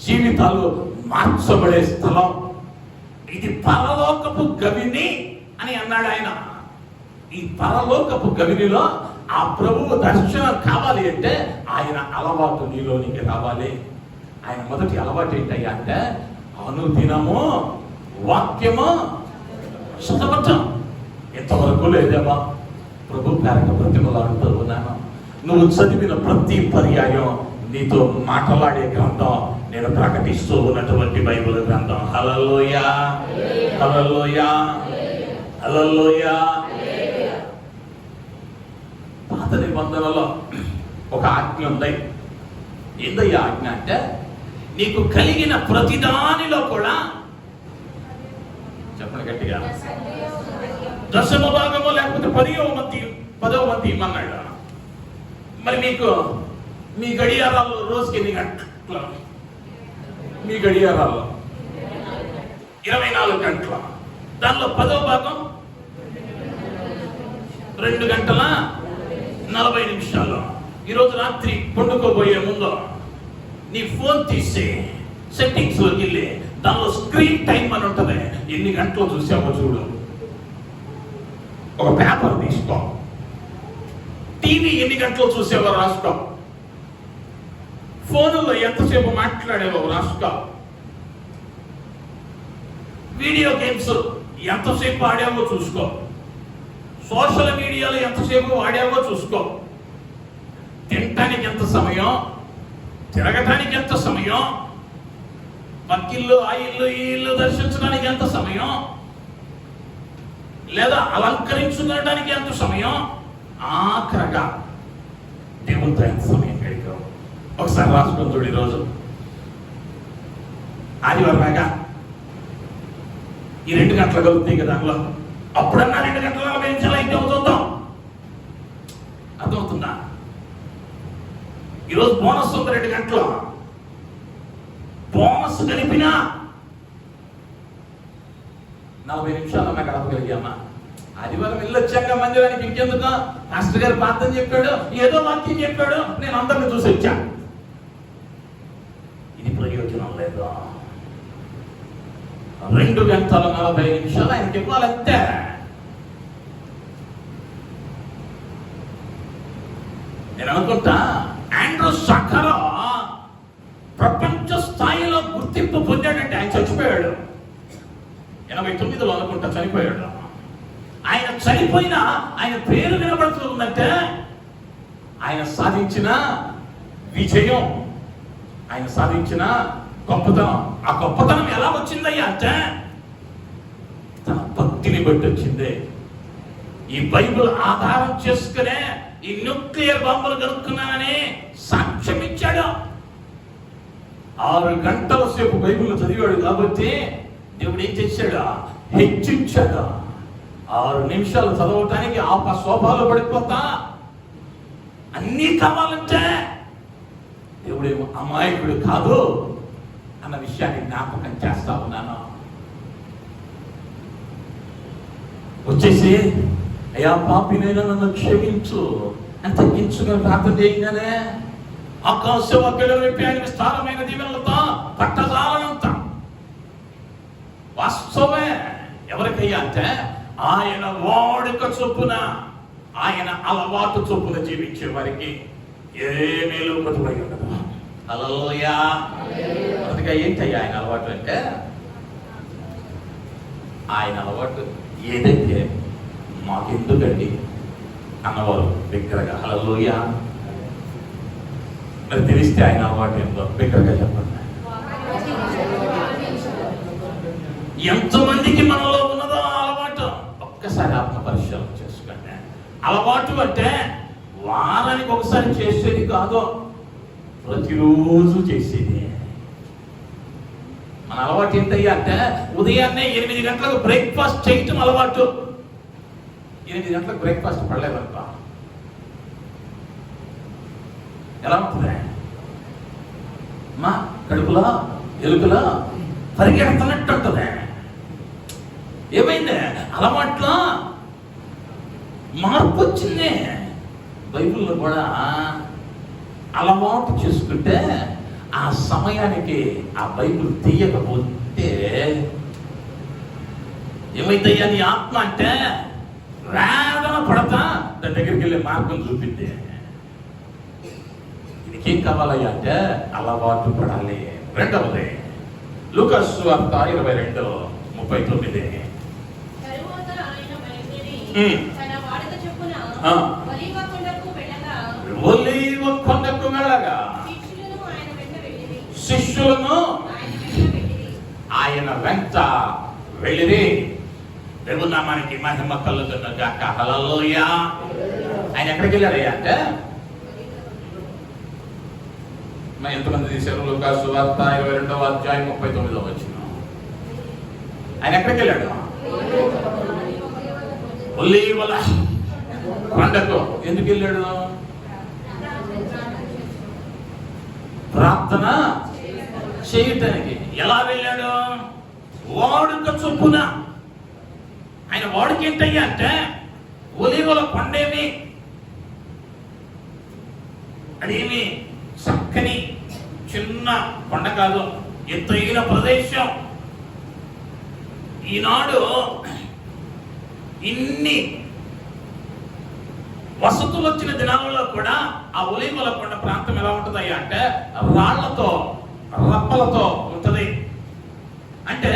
జీవితాలు మార్చబడే స్థలం. ఇది పరలోకపు గవిని అని అన్నాడు ఆయన. ఈ పరలోకపు గవినిలో ఆ ప్రభువు దర్శనం కావాలి అంటే ఆయన అలవాటు నీలోనికి రావాలి. ఆయన మొదటి అలవాటు ఏంటయ్యా అంటే అనుదినము వాక్యము చదవటం. ఎంతవరకు లేదేమా ప్రభు పేరక బ్రతిమలాడుతూ ఉన్నాను. నువ్వు చదివిన ప్రతి పర్యాయం నీతో మాట్లాడే గ్రంథం నేను ప్రకటిస్తూ ఉన్నటువంటి బైబిల్ గ్రంథం. హల్లెలూయా, హల్లెలూయా, హల్లెలూయా. పాత నిబంధనలో ఒక ఆజ్ఞ ఉంది. ఏందయ్యా ఆజ్ఞ అంటే నీకు కలిగిన ప్రతిదానిలో కూడా, చెప్పండి గట్టిగా, 10వ భాగము లేకపోతే 10వ వంతు ఇమ్మన్నాడు. మరి మీకు మీ గడియారాలు రోజుకి ఎన్ని గంటలు? మీ గడియారాలు 24 గంటలు. దానిలో 10వ భాగం 2 గంటల 40 నిమిషాలు. ఈరోజు రాత్రి పండుకోబోయే ముందు నీ ఫోన్ తీసి సెట్టింగ్స్లోకి వెళ్ళి దానిలో స్క్రీన్ టైం అని ఉంటుంది. ఎన్ని గంటలు చూసావో చూడు. ఒక పేపర్ తీసుకో. టీవీ ఎన్ని గంటలు చూసావో రాసుకో. ఫోన్లో ఎంతసేపు మాట్లాడావో రాసుకో. వీడియో గేమ్స్ ఎంతసేపు ఆడావో చూసుకో. సోషల్ మీడియాలో ఎంతసేపు వాడావో చూసుకో. తినటానికి ఎంత సమయం, తిరగటానికి ఎంత సమయం, పక్కిళ్ళు ఆ ఇల్లు ఈ ఇల్లు దర్శించడానికి ఎంత సమయం, లేదా అలంకరించుకోవడానికి ఎంత సమయం, ఆఖరగా దేవునితో ఎంత సమయం గడిపావు. ఒకసారి రాసుకొని చూడు. ఈరోజు ఆదివారం రాగా ఈ 2 గంటలు కలుగుతాయి కదా, అందులో అప్పుడన్నా 2 గంటల 40 నిమిషాలు అయితే అవుతుందాం. అర్థమవుతుందా? ఈరోజు బోనస్ ఉంది 2 గంటలు. బోనస్ కలిపినా 40 నిమిషాలు అన్నా గడపగలిగామా? ఆదివారం వెళ్ళొచ్చాక మందిరానికి ఇంకెందుకు? మాస్టర్ గారు ప్రార్థన చెప్పాడు, ఏదో వాక్యం చెప్పాడు, నేను అందరిని చూసి వచ్చా. ఇది ప్రయోజనం లేదు. 2 గంటల 40 నిమిషాలు ఆయనకి ఇవ్వాలంతే. నేను అనుకుంటా ఆండ్రూ సక్కరా ప్రపంచ స్థాయిలో గుర్తింపు పొందాడంటే ఆయన చచ్చిపోయాడు. 89లో అనుకుంటా చనిపోయాడు. ఆయన చనిపోయినా ఆయన పేరు నిలబడుతుందంటే ఆయన సాధించిన విజయం, ఆయన సాధించిన గొప్పతనం. ఆ గొప్పతనం ఎలా వచ్చిందయ్యా అంటే తన భక్తిని బట్టి వచ్చింది. ఈ బైబిల్ ఆధారం చేసుకునే ఈ న్యూక్లియర్ బాంబులు కనుక్కున్నానని సాక్ష్యం ఇచ్చాడు. 6 గంటల సేపు బైబిల్ చదివాడు కాబట్టి దేవుడు ఏం చేశాడు? హెచ్చించాడు. 6 నిమిషాలు చదవటానికి శోభాలు పడిపోతా అన్నీ కావాలంటే దేవుడేమో అమాయకుడు కాదు అన్న విషయాన్ని జ్ఞాపకం చేస్తా ఉన్నాను. వచ్చేసి అయ్యా పాపినైనా నన్ను క్షమించు అని తగ్గించుకొని ప్రార్థన చేయగానే ఆకాశవాక్యుల విప్పానికి విస్తారమైన దీవెనలతో పట్టజాలనంత వాస్తవమే. ఎవరికయ్యా అంటే ఆయన వాడుక చొప్పున, ఆయన అలవాటు చొప్పున జీవించే వారికి ఏ మేలు పట్టుబడి ఉండదు. హల్లెలూయా. అందుకే ఏంటయ్యా ఆయన అలవాటు అంటే, ఆయన అలవాటు ఏదైతే మాకెందుకండి అన్నవారు బిగ్గరగా హల్లెలూయా. మరి తెలిస్తే ఆయన అలవాటు ఏందో బిగ్గరగా చెప్పండి. ఎంతమందికి మనలో ఉన్నదో అలవాటు ఒక్కసారి ఆత్మ పరిశీలన చేసుకోండి. అలవాటు అంటే వారానికి ఒకసారి చేసేది కాదు, ప్రతిరోజు చేసేది. మన అలవాటు ఏంటయ్యా అంటే ఉదయాన్నే 8 గంటలకు బ్రేక్ఫాస్ట్ చేయటం అలవాటు. 8 గంటలకు బ్రేక్ఫాస్ట్ పడలేదనుకో ఎలా ఉంటుంది? మా కడుపులో ఎలుకలో పరిగెడుతున్నట్టు ఉంటుంది. ఏమైంది? అలవాట్లో మార్పు వచ్చింది. బైబిల్లో కూడా అలవాటు చేసుకుంటే ఆ సమయానికి ఆ బైబిల్ తీయకపోతే ఏమైతయ్యా నీ ఆత్మ అంటే వేదన పడతా దాని దగ్గరికి వెళ్ళే మార్గం చూపింది. ఇదికేం కావాలయ్యా అంటే అలవాటు పడాలి. రెండవది లూకా సువార్త 22:39. ఒలీవ కొండకు వెళ్ళగా శిష్యులను ఆయన వెంట వెళ్ళిరి. దేవుని నామానికి మహిమ కలుగును గాక. హల్లెలూయా. ఆయన ఎక్కడికి వెళ్ళారయ్యా అంటే ఎంతమంది తీశారు? లూకా సువార్త 22:39. ఆయన ఎక్కడికి వెళ్ళాడు? ఒలీవల కొండకు. ఎందుకు వెళ్ళాడు? ప్రార్థన చేయటానికి. ఎలా వెళ్ళాడు? వాడుక చొప్పున. ఆయన వాడుక ఏంటయ్యా అంటే ఒలీవల కొండేమి అదేమి చక్కని చిన్న కొండ కాదు, ఎత్తైన ప్రదేశం. ఈనాడు ఇన్ని వసతులు వచ్చిన దినాలలో కూడా ఆ ఒలీవల కొండ ప్రాంతం ఎలా ఉంటుందయ్యా అంటే రాళ్లతో రప్పలతో ఉంటది. అంటే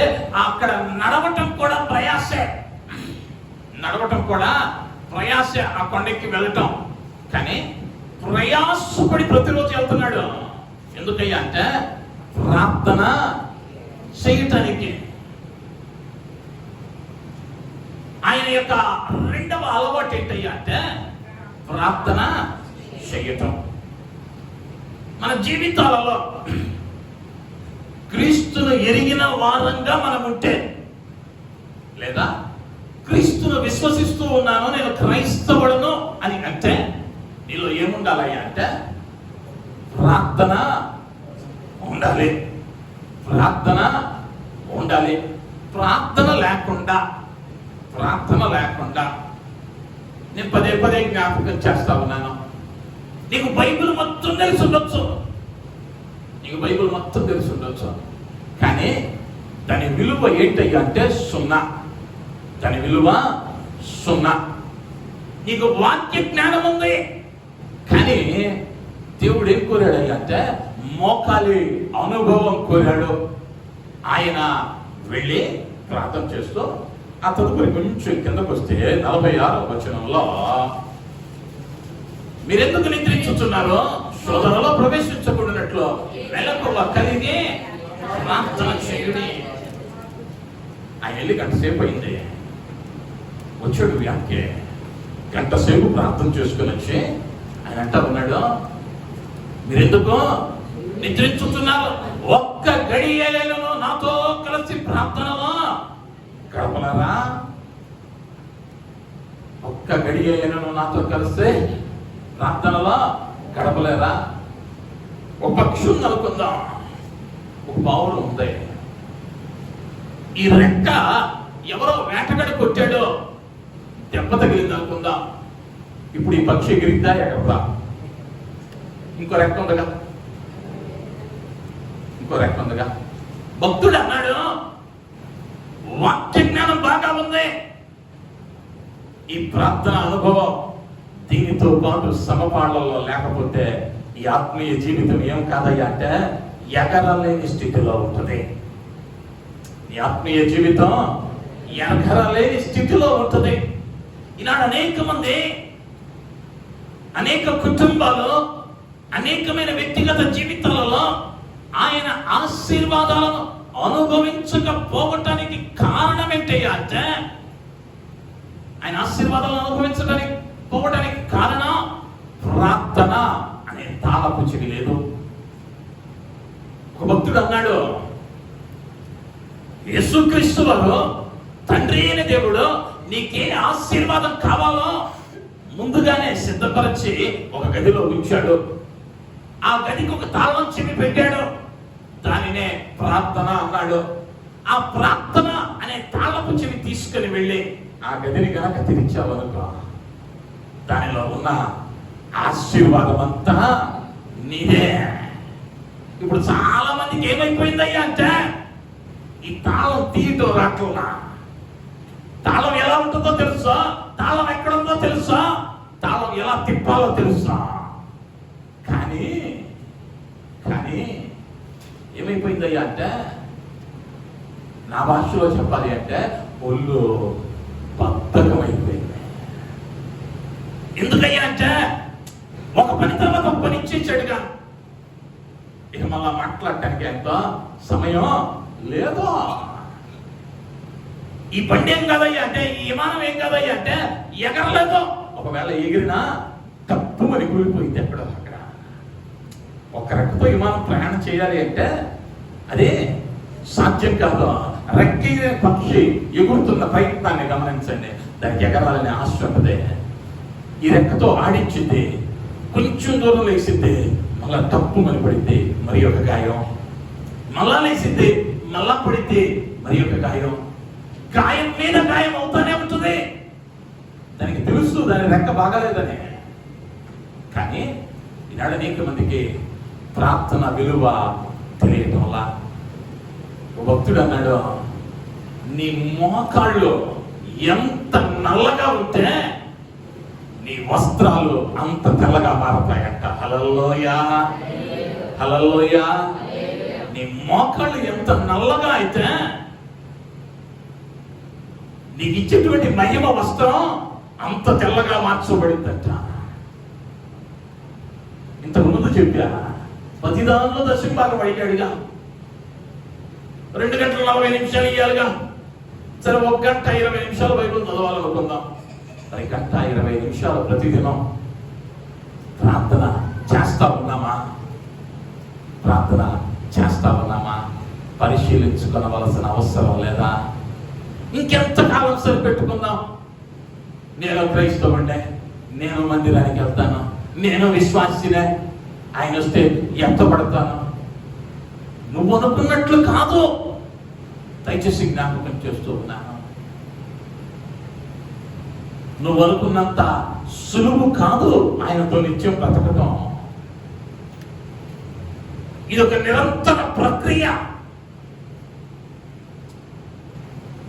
అక్కడ నడవటం కూడా ప్రయాసే, ఆ కొండకి వెళ్ళటం. కానీ ప్రయాసపడి ప్రతిరోజు వెళ్తున్నాడు. ఎందుకయ్యా అంటే ప్రార్థన చేయటానికి. ఆయన యొక్క రెండవ అలవాటు ఏంటయ్యా అంటే ప్రార్థన చేయటం. మన జీవితాలలో క్రీస్తును ఎరిగిన వారంగా మనం ఉంటే, లేదా క్రీస్తును విశ్వసిస్తూ ఉన్నాను, నేను క్రైస్తవుడను అని అంటే నీలో ఏముండాలయ్యా అంటే ప్రార్థన ఉండాలి. ప్రార్థన లేకుండా నేను పదే జ్ఞాపకం చేస్తా ఉన్నాను. నీకు బైబిల్ మొత్తం తెలిసి ఉండొచ్చు, కానీ దాని విలువ ఏంటయ్యా అంటే సున్నా. నీకు వాక్య జ్ఞానం ఉంది, కానీ దేవుడు ఏం కోరాడయ్యా అంటే మోకాలి అనుభవం కోరాడు. ఆయన వెళ్ళి ప్రార్థన చేస్తూ ఆ తదుపరి కొంచెం కిందకు వస్తే 46వ వచనంలో, మీరెందుకు నిద్రించుచున్నారో శోధనలో ప్రవేశించకూడనట్లు మెలకువ కలిగి ప్రార్థన చేయుడి. ఆయన వెళ్ళి గంట సేపు అయింది, వచ్చాడు వ్యాఖ్య. గంట సేపు ప్రార్థన చేసుకుని వచ్చి ఆయన అంటా ఉన్నాడు, మీరెందుకు నిద్రించుతున్నారు? ఒక్క గడియలను నాతో కలిసి ప్రార్థనలో గడపలరా? ఒక్క గడియలను నాతో కలిసి ప్రార్థనలో గడపలేరా? ఒక పక్షి ఉంది అనుకుందాం, ఒక బావులు ఉంది. ఈ రెక్క ఎవరో వేటగాడు కొట్టాడో దెబ్బ తగిలింది అనుకుందాం. ఇప్పుడు ఈ పక్షి ఎగిరిద్దా ఎగరదా? ఇంకో రెక్క ఉందిగా. భక్తుడు అన్నాడు, వాక్య జ్ఞానం బాగా ఉంది, ఈ ప్రార్థన అనుభవం దీనితో పాటు సమపాళ్లలో లేకపోతే ఈ ఆత్మీయ జీవితం ఏం కాదయ్యా అంటే ఎగరలేని స్థితిలో ఉంటుంది. ఈ ఆత్మీయ జీవితం ఎగరలేని స్థితిలో ఉంటుంది. ఈనాడు అనేక మంది, అనేక కుటుంబాలు, అనేకమైన వ్యక్తిగత జీవితాలలో ఆయన ఆశీర్వాదాలను అనుభవించకపోవటానికి కారణం ఏంటయ్యా అంటే, ఆయన ఆశీర్వాదాలను అనుభవించడానికి పోవడానికి కారణం ప్రార్థన అనే తాళపు చెవి లేదు. ఒక భక్తుడు అన్నాడు, యేసుక్రీస్తు వారు తండ్రి అయిన దేవుడు నీకే ఆశీర్వాదం కావాలో ముందుగానే సిద్ధపరిచి ఒక గదిలో ఉంచాడు. ఆ గదికి ఒక తాళం చెవి పెట్టాడు, దానినే ప్రార్థన అన్నాడు. ఆ ప్రార్థన అనే తాళపు చెవి తీసుకుని వెళ్ళి ఆ గదిని గనక తెరిచావనుకో, దానిలో ఉన్న ఆశీర్వాదం అంతా నీదే. ఇప్పుడు చాలా మందికి ఏమైపోయిందయ్యా అంటే ఈ తాళం తీయటం రాట్లా. తాళం ఎలా ఉంటుందో తెలుసా? తాళం ఎక్కడుందో తెలుసా? తాళం ఎలా తిప్పాలో తెలుసా? కానీ ఏమైపోయిందయ్యా అంటే, నా భాషలో చెప్పాలి అంటే ఒళ్ళు బద్ధకమైపోయింది. ఎందుకయ్యా అంటే ఒక పని తర్వాత ఒక పని ఇచ్చేసాడుగా, ఇక మళ్ళా మాట్లాడటానికి ఎంత సమయం లేదో. ఈ బండి ఏం కాదయ్యా అంటే, ఈ విమానం ఏం కాదయ్యా అంటే ఎగరలేదు. ఒకవేళ ఎగిరినా తప్పుమని కూలిపోయింది ఎక్కడో అక్కడ. ఒక రెక్కతో విమానం ప్రయాణం చేయాలి అంటే అదే సాధ్యం కాదు. రెక్కిన పక్షి ఎగురుతున్న ప్రయత్నాన్ని గమనించండి, దానికి ఎగరాలని ఆశ ఉన్నదే. ఈ రెక్కతో ఆడించింది, కొంచెం దూరం లేచింది, మళ్ళా తప్పుమని పడింది, మరి ఒక గాయం. మళ్ళా లేచింది, మళ్ళా పడింది, మరి ఒక గాయం. గాయం మీద గాయం అవుతానే ఉంటుంది. దానికి తెలుసు దాని రెక్క బాగాలేదని. కానీ ఈనాడు అనేక మందికి ప్రార్థన విలువ తెలియటం వల్ల. ఒక భక్తుడు అన్నాడు, నీ మోకాళ్ళు ఎంత నల్లగా ఉంటే నీ వస్త్రాలు అంత తెల్లగా మారతాయంట. హల్లెలూయా, హల్లెలూయా. నీ మోకాళ్ళు ఎంత నల్లగా అయితే నీకు ఇచ్చేటువంటి మహిమ వస్త్రం అంత తెల్లగా మార్చబడిందంట. ఇంతకు ముందు చెప్పా, 10 దానిలో దశంభాగం అడిగాడుగా, 2 గంటల 40 నిమిషాలు ఇవ్వాలిగా. సరే, 1 గంట 20 నిమిషాలు బైబిల్ చదవాలనుకుందాం. మరి 1 గంట 20 నిమిషాలు ప్రతిదినం ప్రార్థన చేస్తా ఉన్నామా? ప్రార్థన చేస్తా ఉన్నామా? పరిశీలించుకోవలసిన అవసరం లేదా? ఇంకెంతకాలం సరిపెట్టుకుందాం? నేను క్రైస్తవుండే, నేను మందిరానికి వెళ్తాను, నేను విశ్వాసినే, ఆయన వస్తే ఎత్తపడతాను. నువ్వు అనుకున్నట్లు కాదు. దయచేసి జ్ఞాపకం చేస్తూ ఉన్నాను, నువ్వు అనుకున్నంత సులువు కాదు ఆయనతో నిత్యం బ్రతకటం. ఇది ఒక నిరంతర ప్రక్రియ.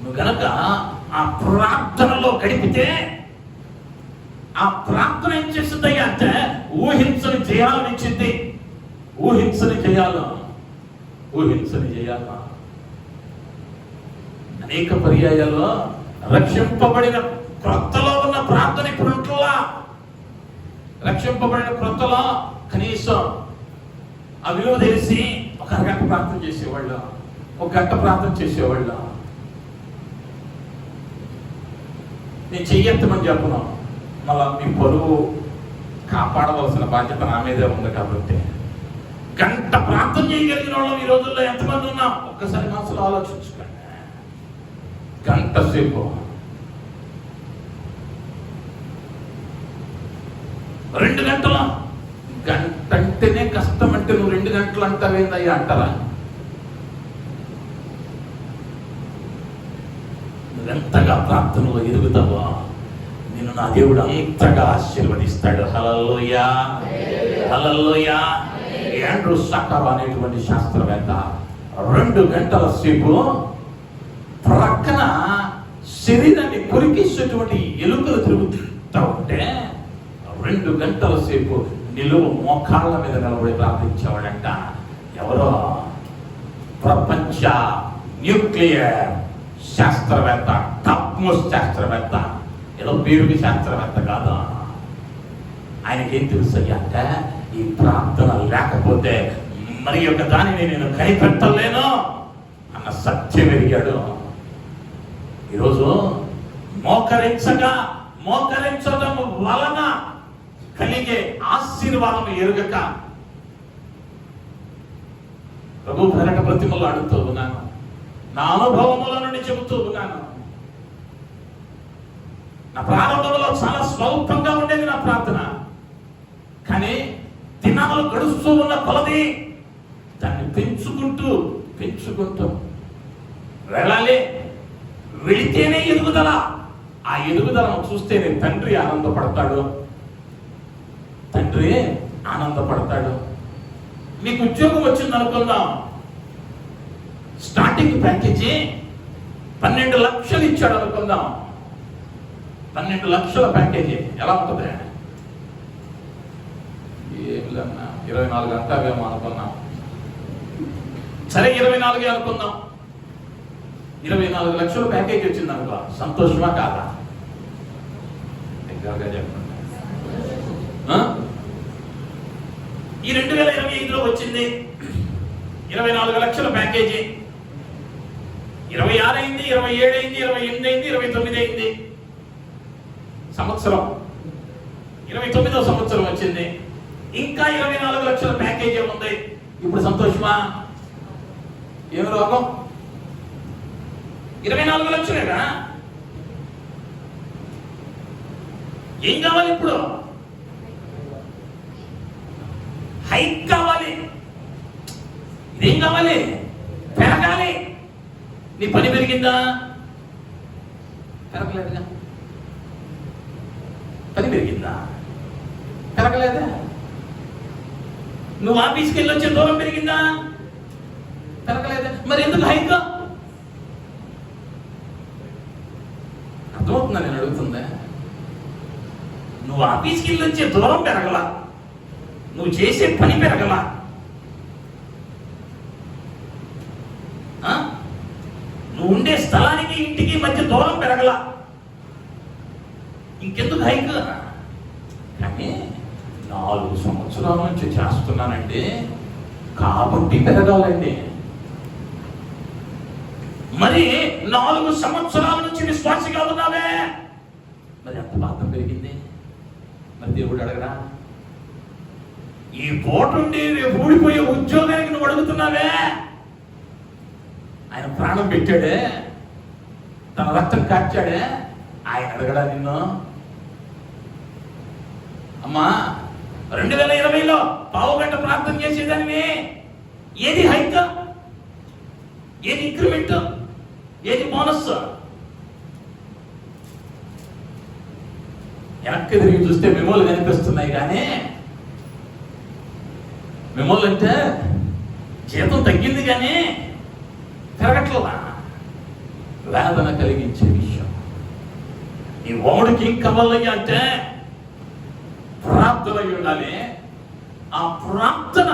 నువ్వు గనక ఆ ప్రార్థనలో గడిపితే, ఆ ప్రార్థన ఏం చేస్తుందయ్యా అంటే ఊహించని చేయాలని ఇచ్చింది. ఊహించని చేయాలా, ఊహించని చేయాలా. అనేక పర్యాయాల్లో రక్షింపబడిన క్రొత్తలో ఉన్న ప్రార్థన ఇప్పుడు ఉంటుందా? రక్షింపబడిన క్రొత్తలో కనీసం ఆ విలువ తెలిసి ఒక అరగంట ప్రార్థన చేసేవాళ్ళు, 1 గంట ప్రార్థన చేసేవాళ్ళు. నేను చెయ్యెత్తమని చెప్పను, మళ్ళా మీ పరువు కాపాడవలసిన బాధ్యత నా మీదే ఉంది. కాబట్టి 1 గంట ప్రార్థన చేయగలిగిన వాళ్ళం ఈ రోజుల్లో ఎంతమంది ఉన్నాం? ఒక్కసారి మనసులో ఆలోచించుకోండి. 1 గంట సేపు 2 గంటల గంట అంటేనే కష్టం. అంటే నువ్వు 2 గంటలు అంటావేందయ్యా అంటారా? నువ్వెంతగా ప్రార్థనలో ఎదుగుతావో నిన్ను నా దేవుడు అంతగా ఆశీర్వదిస్తాడు. హల్లెలూయా, హల్లెలూయా. ఆండ్రూ సాకర్ అనేటువంటి శాస్త్రవేత్త 2 గంటల సేపు ప్రక్కన శరీరాన్ని కొరికేసేటువంటి ఎలుకలు తిరుగుతూ ఉంటే 2 గంటల సేపు నిలువు మోకాళ్ళ మీద నిలబడి ప్రార్థించేవాడంట. ఎవరో ప్రపంచ న్యూక్లియర్ శాస్త్రవేత్త, టాప్ మోస్ట్ శాస్త్రవేత్త, ఏదో పేరుకి శాస్త్రవేత్త కాదు. ఆయనకేం తెలుసు అంటే ఈ ప్రార్థన లేకపోతే మరి యొక్క దానిని నేను కనిపెట్టలేను అన్న సత్యం ఎరిగాడు. ఈరోజు మోకరించడం వలన కలిగే ఆశీర్వాదం ఎరుగక ప్రభు పేరట ప్రతిమలు అడుగుతూ ఉన్నాను. నా అనుభవముల నుండి చెబుతూ ఉన్నాను. నా ప్రారంభంలో చాలా స్వల్పంగా ఉండేది నా ప్రార్థన. కానీ దినాలు గడుస్తూ ఉన్న కొలది దాన్ని పెంచుకుంటూ వెళ్ళాలి. వెళితేనే ఎదుగుదల. ఆ ఎదుగుదలను చూస్తేనే తండ్రి ఆనందపడతాడు. నీకు ఉద్యోగం వచ్చింది అనుకుందాం. స్టార్టింగ్ ప్యాకేజీ 12 లక్షలు ఇచ్చాడు అనుకుందాం. 12 లక్షల ప్యాకేజీ ఎలా ఉంటుంది? 24 గంటలేమో అనుకున్నాం. సరే, 24 అనుకుందాం. 24 లక్షల ప్యాకేజీ వచ్చింది అనుకో, సంతోషమా కాదా? ఎగ్జాక్ట్గా చెప్పండి. ఈ 2025లో వచ్చింది 24 లక్షల ప్యాకేజీ. 26 అయింది, 27 అయింది, 28 అయింది, 29 అయింది. సంవత్సరం 29వ సంవత్సరం వచ్చింది. ఇంకా 24 లక్షల ప్యాకేజీ ఉంది. ఇప్పుడు సంతోషమా? ఏమి రోగం? 24 లక్షలేగా. ఏం కావాలి ఇప్పుడు? హైక్ కావాలి. ఇదేం కావాలి? పెరగాలి. నీ పని పెరిగిందా? పెరగలేదుగా. పని పెరిగిందా? పెరగలేదా? నువ్వు ఆఫీస్కి వెళ్ళి వచ్చే దూరం పెరిగిందా? పెరగలేదా? మరి ఎందుకు హైక్? ఆఫీస్కి వెళ్ళి వచ్చే దూరం పెరగల, నువ్వు చేసే పని పెరగల, నువ్వు ఉండే స్థలానికి ఇంటికి మధ్య దూరం పెరగల, ఇంకెందుకు హైక్? కానీ 4 సంవత్సరాల నుంచి చేస్తున్నానండి కాబట్టి పెరగాలండి. మరి 4 సంవత్సరాల నుంచి విశ్వాసిగా ఉన్నావే, మరి ఎంత మాత్రం పెరిగింది? మరి దేవుడు అడగరా? ఈ పోటుండి రేపు ఊడిపోయే ఉద్యోగానికి నువ్వు అడుగుతున్నావే, ఆయన ప్రాణం పెట్టాడే, తన రక్తం కార్చాడే, ఆయన అడగడా నిన్ను? అమ్మా 2020లో పావుగంట ప్రార్థన చేసేదానివి, ఏది హైక్? ఏది ఇంక్రిమెంట్? ఏది బోనస్? వెనక్కి తిరిగి చూస్తే మెమోలు కనిపిస్తున్నాయి, కానీ మెమోలు అంటే జీతం తగ్గింది కానీ పెరగట్లా. వేదన కలిగించే విషయం. ఈ ఓడికి ఏం కావాలయ్యా అంటే ప్రార్థన అయి ఉండాలి. ఆ ప్రార్థన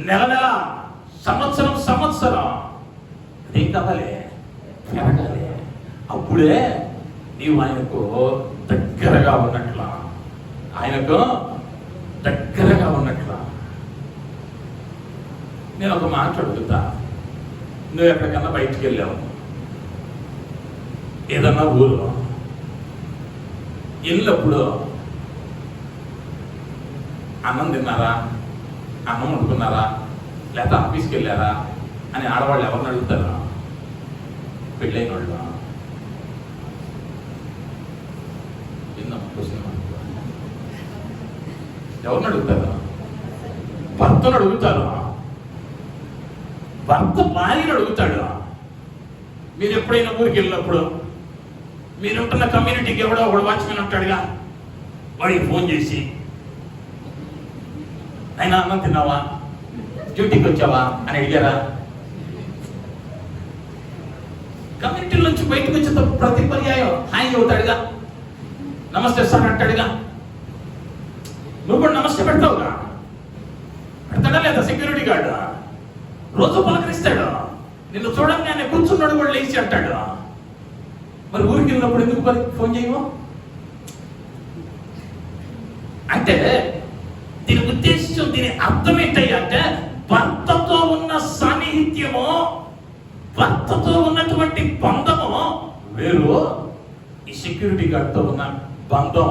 నెల సంవత్సరం ఏం కావాలి? పెరగాలి. అప్పుడే నీవు ఆయనకు దగ్గరగా ఉన్నట్ల, ఆయనకు దగ్గరగా ఉన్నట్ల. నేను ఒక మాట అడుగుతా, నువ్వు ఎక్కడికన్నా బయటికి వెళ్ళావు, ఏదన్నా ఊరు వెళ్ళినప్పుడు అన్నం తిన్నారా, అన్నం వండుకున్నారా, లేకపోతే ఆఫీస్కి వెళ్ళారా అని ఆడవాళ్ళు ఎవరిని అడుగుతారా? పెళ్ళైన వాళ్ళు. ఎవరిని అడుగుతారు? భర్తను అడుగుతారు. భర్త భార్యను అడుగుతాడు. మీరు ఎప్పుడైనా ఊరికి వెళ్ళినప్పుడు మీరు ఉంటున్న కమ్యూనిటీకి ఎవడో ఒకడు వాచ్మెన్ ఉంటాడుగా, వాడికి ఫోన్ చేసి, అయినా అన్నం తిన్నావా, డ్యూటీకి వచ్చావా అని అడిగారా? కమ్యూనిటీ నుంచి బయటకు వచ్చే ప్రతి పర్యాయం హాయ్ అవుతాడుగా, నమస్తే సార్ అంటాడుగా. నువ్వు కూడా నమస్తే పెడతావుగా, పెడతాడా లేదా? సెక్యూరిటీ గార్డు రోజు పలకరిస్తాడు, నిన్ను చూడంగానే కూర్చున్నాడు కూడా లేచి అంటాడు. మరి ఊరికి వెళ్ళినప్పుడు ఎందుకు ఫోన్ చేయవు? అంటే దీని ఉద్దేశం, దీని అర్థం ఏంటయ్యా అంటే భర్తతో ఉన్న సాన్నిహిత్యము, భర్తతో ఉన్నటువంటి బంధము వేరు, ఈ సెక్యూరిటీ గార్డ్తో ఉన్న బంధం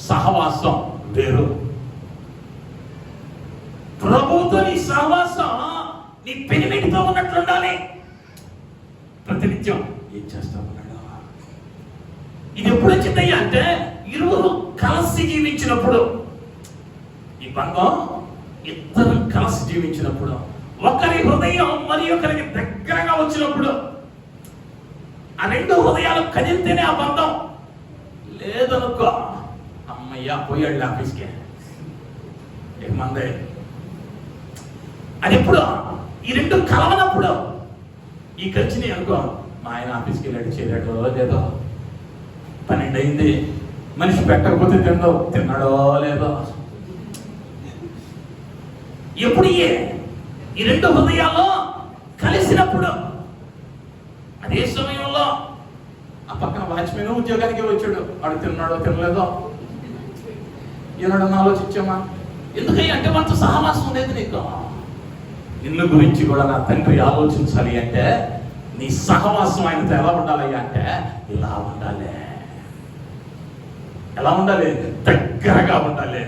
సహవాసం వేరు. ప్రభువుతో నీ సహవాసం నీ పెనిమిటితో ఉన్నట్లు ఉండాలి. ప్రతినిత్యం ఏం చేస్తా ఉన్నాడు? ఇది ఎప్పుడు వచ్చిందయ్యా అంటే ఇరువురు కలిసి జీవించినప్పుడు, ఈ బంధం ఇద్దరు కలిసి జీవించినప్పుడు, ఒకరి హృదయం మరి ఒకరికి దగ్గరగా వచ్చినప్పుడు, ఆ 2 హృదయాలు కదిలితేనే ఆ బంధం. లేదనుకో, అమ్మయ్యా పోయాడు ఆఫీస్కి, ఏమందే. అది ఎప్పుడు? ఈ 2 కలవనప్పుడు. ఈ ఖర్చుని అనుకో, మా ఆయన ఆఫీస్కి వెళ్ళాడు, చేరాడో లేదో, 12 అయింది, మనిషి పెట్టకపోతే తిన్నాడో లేదో. ఎప్పుడు ఈ 2 హృదయాలు కలిసినప్పుడు, అదే సమయంలో ఆ పక్కన వాచ్మెన్ ఉద్యోగానికి వచ్చాడు, వాడు తిన్నాడో తినలేదో ఈనాడని ఆలోచించామా? ఎందుకయ్యా అంటే మనతో సహవాసం లేదు నీకు. నిన్ను గురించి కూడా నా తండ్రి ఆలోచించాలి అంటే నీ సహవాసం ఆయనతో ఎలా ఉండాలయ్యా అంటే ఇలా ఉండాలి. ఎలా ఉండాలి? దగ్గరగా ఉండాలి.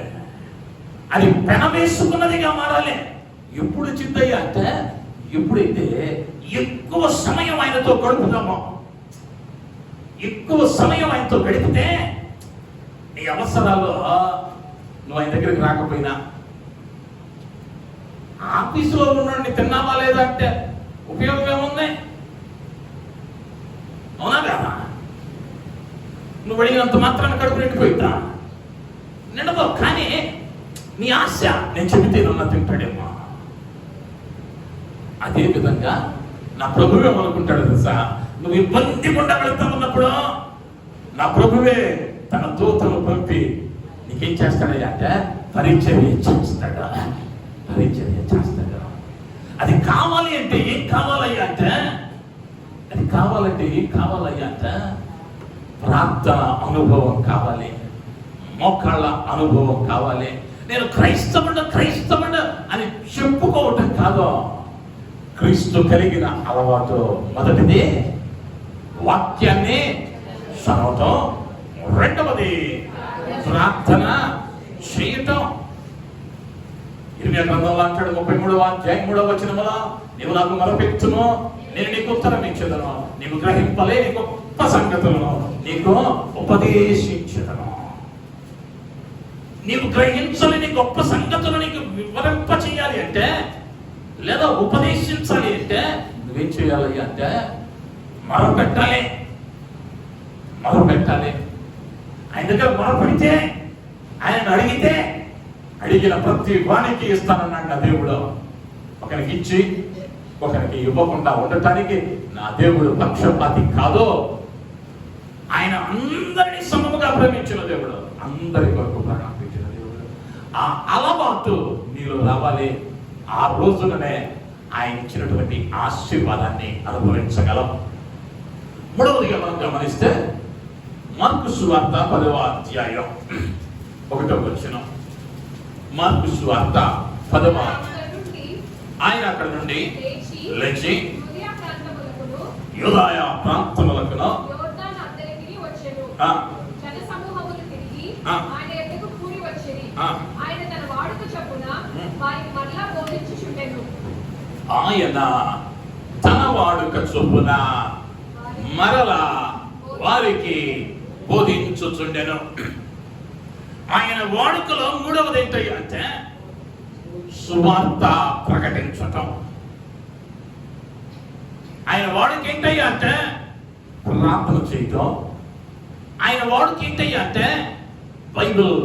అది పెనవేసుకున్నదిగా మారాలి. ఎప్పుడు చిత్తయ్యా అంటే ఎప్పుడైతే ఎక్కువ సమయం ఆయనతో గడుపుతామో, ఎక్కువ సమయం ఆయనతో గడిపితే నీ అవసరాలు నువ్వు ఆయన దగ్గరికి రాకపోయినా, ఆఫీసులో ఉన్నాడు తిన్నావా లేదా అంటే ఉపయోగం ఏముంది? అవునా కదా? నువ్వు అడిగినంత మాత్రాన్ని కడుపు నిండిపోయిద్దా? నిండదు. కానీ నీ ఆశ నేను చెబితే నన్ను తింటాడేమో. అదే విధంగా నా ప్రభువు ఏమనుకుంటాడు తెలుసా? నువ్వు ఇబ్బంది గుండా వెళ్తా ఉన్నప్పుడు నా ప్రభువే తన దూతలు పంపి నీకేం చేస్తాడయ్యా అంటే పరిచర్య చేస్తాడు. పరిచర్య చేస్తాడు. అది కావాలి అంటే ఏం కావాలయ్యా అంటే, అది కావాలంటే ఏం కావాలయ్యా అంటే ప్రార్థన అనుభవం కావాలి, మోకాళ్ళ అనుభవం కావాలి. నేను క్రైస్తవుడు అని చెప్పుకోవటం కాదు. క్రీస్తు కలిగిన అలవాటు మొదటిది వాక్యాన్ని చదవటం, రెండవది ప్రార్థన చేయటం. ఇర్మియా గ్రంథంలో అంటాడు 33వ అధ్యాయం 3వ వచనములో, నీవు నాకు మొరపెట్టును, నేను నీకు ఉత్తరం ఇచ్చేదను, నీవు గ్రహింపలే నీ గొప్ప సంగతులను నీకు ఉపదేశించెదను. నీవు గ్రహించలేని గొప్ప సంగతులు నీకు వివరింప చేయాలి అంటే, లేదా ఉపదేశించాలి అంటే నువ్వేం చేయాలి అంటే మొరపెట్టాలి. ఆయన దగ్గర మొరపెడితే, ఆయన అడిగితే అడిగిన ప్రతి వానికి ఇస్తానన్నాడు నా దేవుడు. ఒకరికి ఇచ్చి ఒకరికి ఇవ్వకుండా ఉండటానికి నా దేవుడు పక్షపాతి కాదు. ఆయన అందరినీ సమముగా ప్రేమించిన దేవుడు, అందరి కొరకు ప్రారంభించిన దేవుడు. ఆ అలవాటు నీలో రావాలి. ఆ రోజుననే ఆయన ఇచ్చినటువంటి ఆశీర్వాదాన్ని అనుభవించగలం. మూడవదిగా మనం గమనిస్తే మార్కు సువార్త 10వ అధ్యాయం 1వ వచనం. మార్కు సువార్త 10వ ఆయన అక్కడ నుండి లేచి యూదాయ ప్రాంతములకును ఆయన తన వాడుక చొప్పున మరలా వారికి బోధించుచుండెను. ఆయన వాడుకలో మూడవది ఏంటంటే సువార్త ప్రకటించటం. ఆయన వాడుక ఏంటయ్యా అంటే ప్రార్థన చేయటం. ఆయన వాడుక ఏంటయ్యా అంటే బైబిల్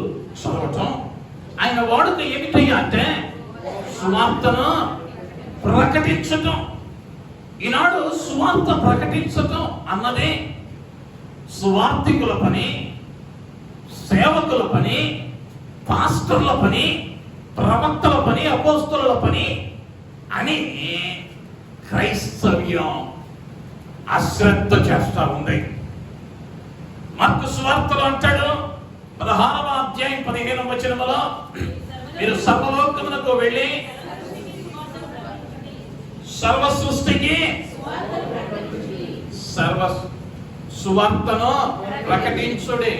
చదవటం. ఆయన వాడుక ఏమిటయ్యా అంటే సువార్తను ప్రకటించటం. ఈనాడు సువార్త ప్రకటించటం అన్నది సువార్తికుల పని, సేవకుల పని, పాస్టర్ల పని, ప్రవక్తల పని, అపోస్తలుల పని అని క్రైస్తవ్యం అశ్రద్ధ చేస్తా ఉంది. మార్కు సువార్తలో అంటాడు 16వ అధ్యాయం 15వ వచనములో, మీరు సర్వలోకమునకు వెళ్ళి సర్వ సృష్టికి సర్వ సువార్తను ప్రకటించుడి.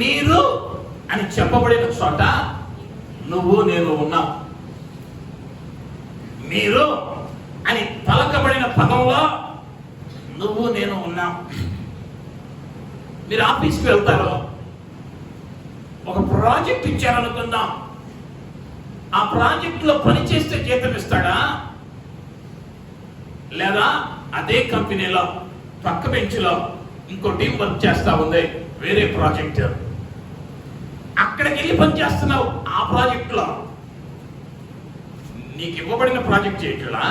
మీరు అని చెప్పబడిన చోట నువ్వు నేను ఉన్నాం. మీరు అని పలకబడిన పదంలో నువ్వు నేను ఉన్నాం. మీరు ఆఫీస్కి వెళ్తారు, ఒక ప్రాజెక్ట్ ఇచ్చారనుకుందాం. ఆ ప్రాజెక్టులో పని చేస్తే జీతం ఇస్తాడా, లేదా అదే కంపెనీలో పక్క బెంచ్లో ఇంకో టీం వర్క్ చేస్తా ఉంది, వేరే ప్రాజెక్ట్, అక్కడికి వెళ్ళి పని చేస్తున్నావు. ఆ ప్రాజెక్టులో నీకు ఇవ్వబడిన ప్రాజెక్ట్ చేయట్లా,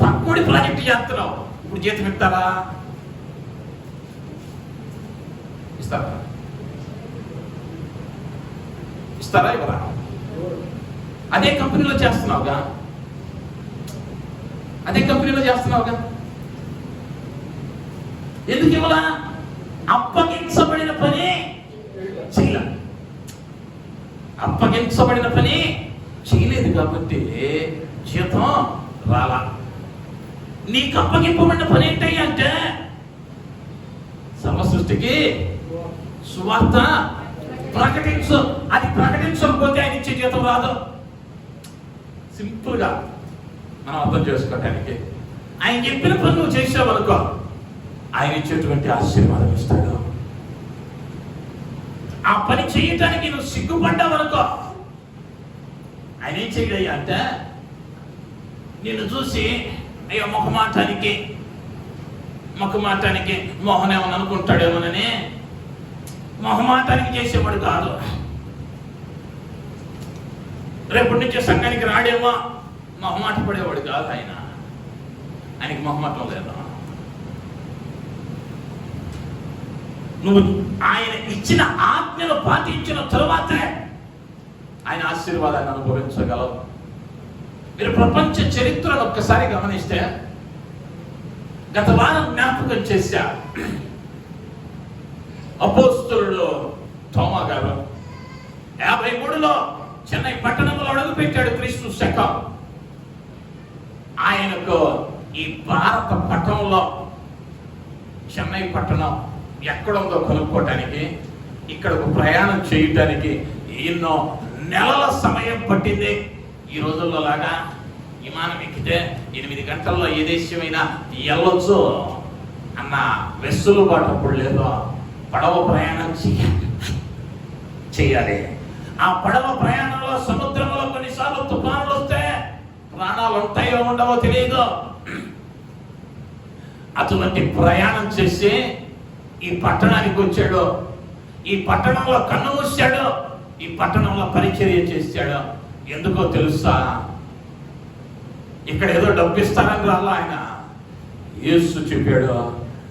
పక్కడి ప్రాజెక్ట్ చేస్తున్నావు. ఇప్పుడు జీతం ఇస్తారా? ఇస్తారా ఇవ్వరా? అదే కంపెనీలో చేస్తున్నావుగా, ఎందుకు ఇవ్వలా? అప్పగించబడిన పని చేయలేదు. కాబట్టి జీతం రాలా. నీకు అప్పగింపబడిన పని ఏంటయ్యా అంటే సర్వ సృష్టికి సువార్త ప్రకటించు. అది ప్రకటించకపోతే ఆయన ఇచ్చే జీతం రాదు. సింపుల్ గా మనం అర్థం చేసుకోవటానికి, ఆయన చెప్పిన పని నువ్వు చేసావనుకో, ఆయన ఇచ్చేటువంటి ఆశీర్వాదం ఇస్తాడు. ఆ పని చేయటానికి నువ్వు సిగ్గుపడ్డావనుకో, ఆయన ఏం చేయడయ్యా అంటే నిన్ను చూసి అయ్యో మొహమాటానికి మోహన్ ఏమని అనుకుంటాడేమోనని మొహమాటానికి చేసేవాడు కాదు. రేపటి నుంచి సంఘానికి రాడేమో మొహమాట పడేవాడు కాదు. ఆయనకి మొహమాటం లేదు. నువ్వు ఆయన ఇచ్చిన ఆజ్ఞను పాటించిన తరువాతే ఆయన ఆశీర్వాదాన్ని అనుభవించగలవు. మీరు ప్రపంచ చరిత్రను ఒక్కసారి గమనిస్తే, గత వారం జ్ఞాపకం చేశా, అపోస్తలుడు తోమా గారు 53లో చెన్నై పట్టణంలో అడుగుపెట్టాడు క్రీస్తు శకం. ఆయనకు ఈ భారత పట్టణంలో చెన్నై పట్టణం ఎక్కడుందో కనుక్కోవటానికి, ఇక్కడకు ప్రయాణం చేయటానికి ఎన్నో నెలల సమయం పట్టింది. ఈ రోజుల్లో లాగా విమానం ఎక్కితే 8 గంటల్లో ఏ దేశమైనా వెళ్ళొచ్చు అన్న వెసులుబాటు అప్పుడు లేదు. పడవ ప్రయాణం చేయాలి. ఆ పడవ ప్రయాణంలో సముద్రంలో కొన్నిసార్లు తుఫానులు వస్తే ప్రాణాలు ఉంటాయో ఉండవో తెలియదు. అటువంటి ప్రయాణం చేసి ఈ పట్టణానికి వచ్చాడు. ఈ పట్టణంలో కన్ను మూసాడు. ఈ పట్టణంలో పరిచర్య చేశాడు. ఎందుకో తెలుసా? ఇక్కడ ఏదో డబ్బిస్తానని రాలా ఆయన. యేసు చెప్పాడు,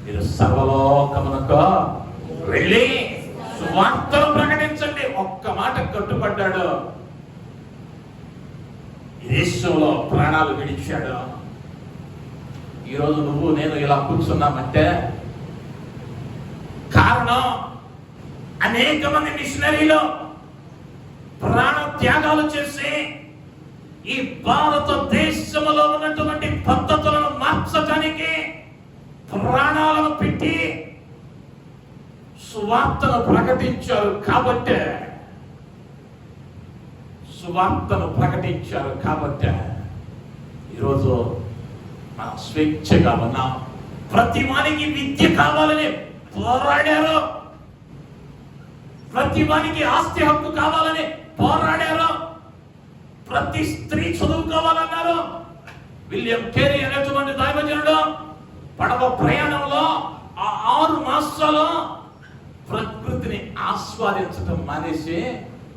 మీరు సర్వలోకమునకు వెళ్ళి సువార్తను ప్రకటించండి. ఒక్క మాట కట్టుబడ్డాడు. దేశంలో ప్రాణాలు విడిచాడు. ఈరోజు నువ్వు నేను ఇలా కూర్చున్నామంటే కారణం అనేక మంది మిషనరీలు ప్రాణ త్యాగాలు చేసి ఈ భారతదేశంలో ఉన్నటువంటి పద్ధతులను మార్చడానికి ప్రాణాలను పెట్టి సువార్తను ప్రకటించారు. కాబట్టి ఈరోజు మనం స్వేచ్ఛగా ఉన్నాం. ప్రతి వానికి విద్య కావాలని పోరాడారు. ప్రతి వానికి ఆస్తి హక్కు కావాలని పోరాడారు. ప్రతి స్త్రీ చదువు కావాలన్నారు. విలియం కేరీ అనేటువంటి దైవజనుడు పడవ ప్రయాణంలో ఆ 6 మాసాలు ప్రకృతిని ఆస్వాదించడం మానేసి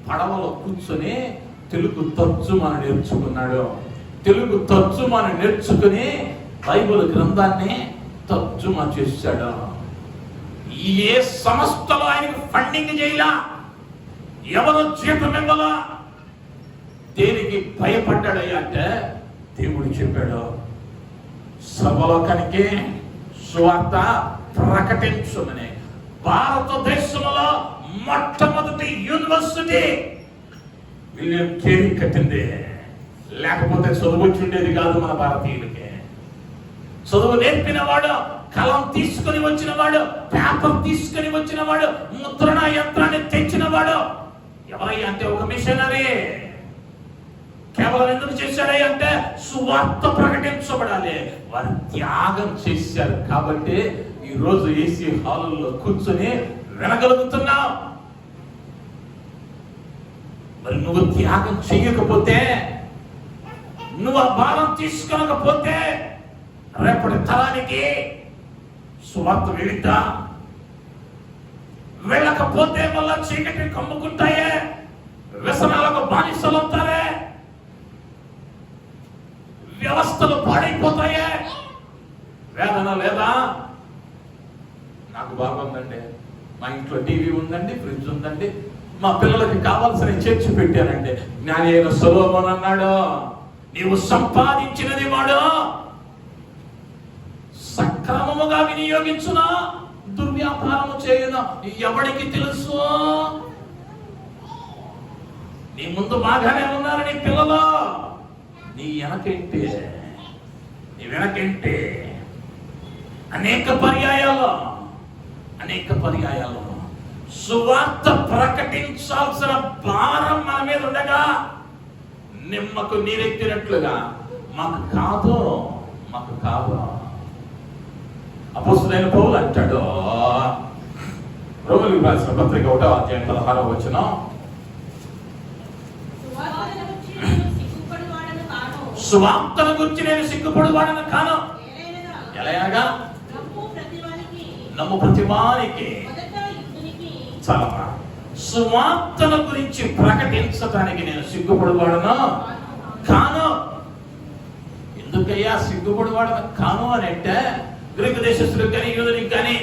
పడవలో కూర్చొని తెలుగు తర్జుమాను నేర్చుకున్నాడు. తెలుగు తర్జుమాను నేర్చుకుని బైబిల్ గ్రంథాన్ని తర్జుమా చేశాడు. ఏ సంస్థలో ఆయనకు ఫండింగ్ చేయలా, ఎవరు జీతం ఇవ్వాలా, దేనికి భయపడ్డాడయ్యా అంటే దేవుడు చెప్పాడు, సర్వలోకానికి సువార్త ప్రకటించమని. భారతదేశంలో మొట్టమొదటి యూనివర్సిటీ విలియం కేరీ కట్టింది. లేకపోతే చదువు ఉండేది కాదు మన భారతీయులకి. చదువు నేర్పిన వాడు, కలం తీసుకుని వచ్చిన వాడు, పేపర్ తీసుకుని వచ్చిన వాడు, ముద్రణ యంత్రాన్ని తెచ్చిన వాడు ఎవరయ్యా అంటే ఒక మిషనరీ. కేవలం ఎందుకు చేశాడయ్యా అంటే సువార్త ప్రకటించబడాలి. వారు త్యాగం చేశారు కాబట్టి ఈ రోజు ఏసీ హాలుల్లో కూర్చొని వినగలుగుతున్నావు. మరి నువ్వు త్యాగం చెయ్యకపోతే, నువ్వు ఆ భారం తీసుకొనకపోతే రేపటి తరానికి సువార్త వెళిద్దా? వెళ్ళకపోతే మళ్ళా చీకటి కమ్ముకుంటాయే, వ్యసనాలకు బానిసలు అవుతారే, వ్యవస్థలు పాడైపోతాయే. వేదన లేదా? నాకు బాగుందండి, మా ఇంట్లో టీవీ ఉందండి, ఫ్రిడ్జ్ ఉందండి, మా పిల్లలకి కావాల్సిన చర్చి పెట్టానండి. జ్ఞాని అయిన సొలొమోను అన్నాడు, నీవు సంపాదించినది వాడు సక్రమముగా వినియోగించునా దుర్వ్యాపారము చేయునా ఎవడికి తెలుసు? నీ ముందు బాగానే ఉన్నారు నీ పిల్లలు, నీ వెనకేంటి? అనేక పర్యాయాలు సువార్త ప్రకటించాల్సిన భారం మన మీద ఉండగా నిమ్మకు నీరెత్తినట్లుగా మాకు కాదు. అపోస్తలుడైన పౌలు అంటాడు, రోమీయులకు రాసిన పత్రిక 1వ అధ్యాయం 16వ వచనం, సువార్తను గురించి నేను సిగ్గుపడువాడను కాను. ఎలాగా? నమ్ము ప్రతివానికి. చాలా సువార్తను గురించి ప్రకటించడానికి నేను సిగ్గుపడువాడను కాను. ఎందుకయ్యా సిగ్గుపడువాడను కాను అని అంటే, గ్రీకు దేశస్తులకు కానీ యూదులకు కానీ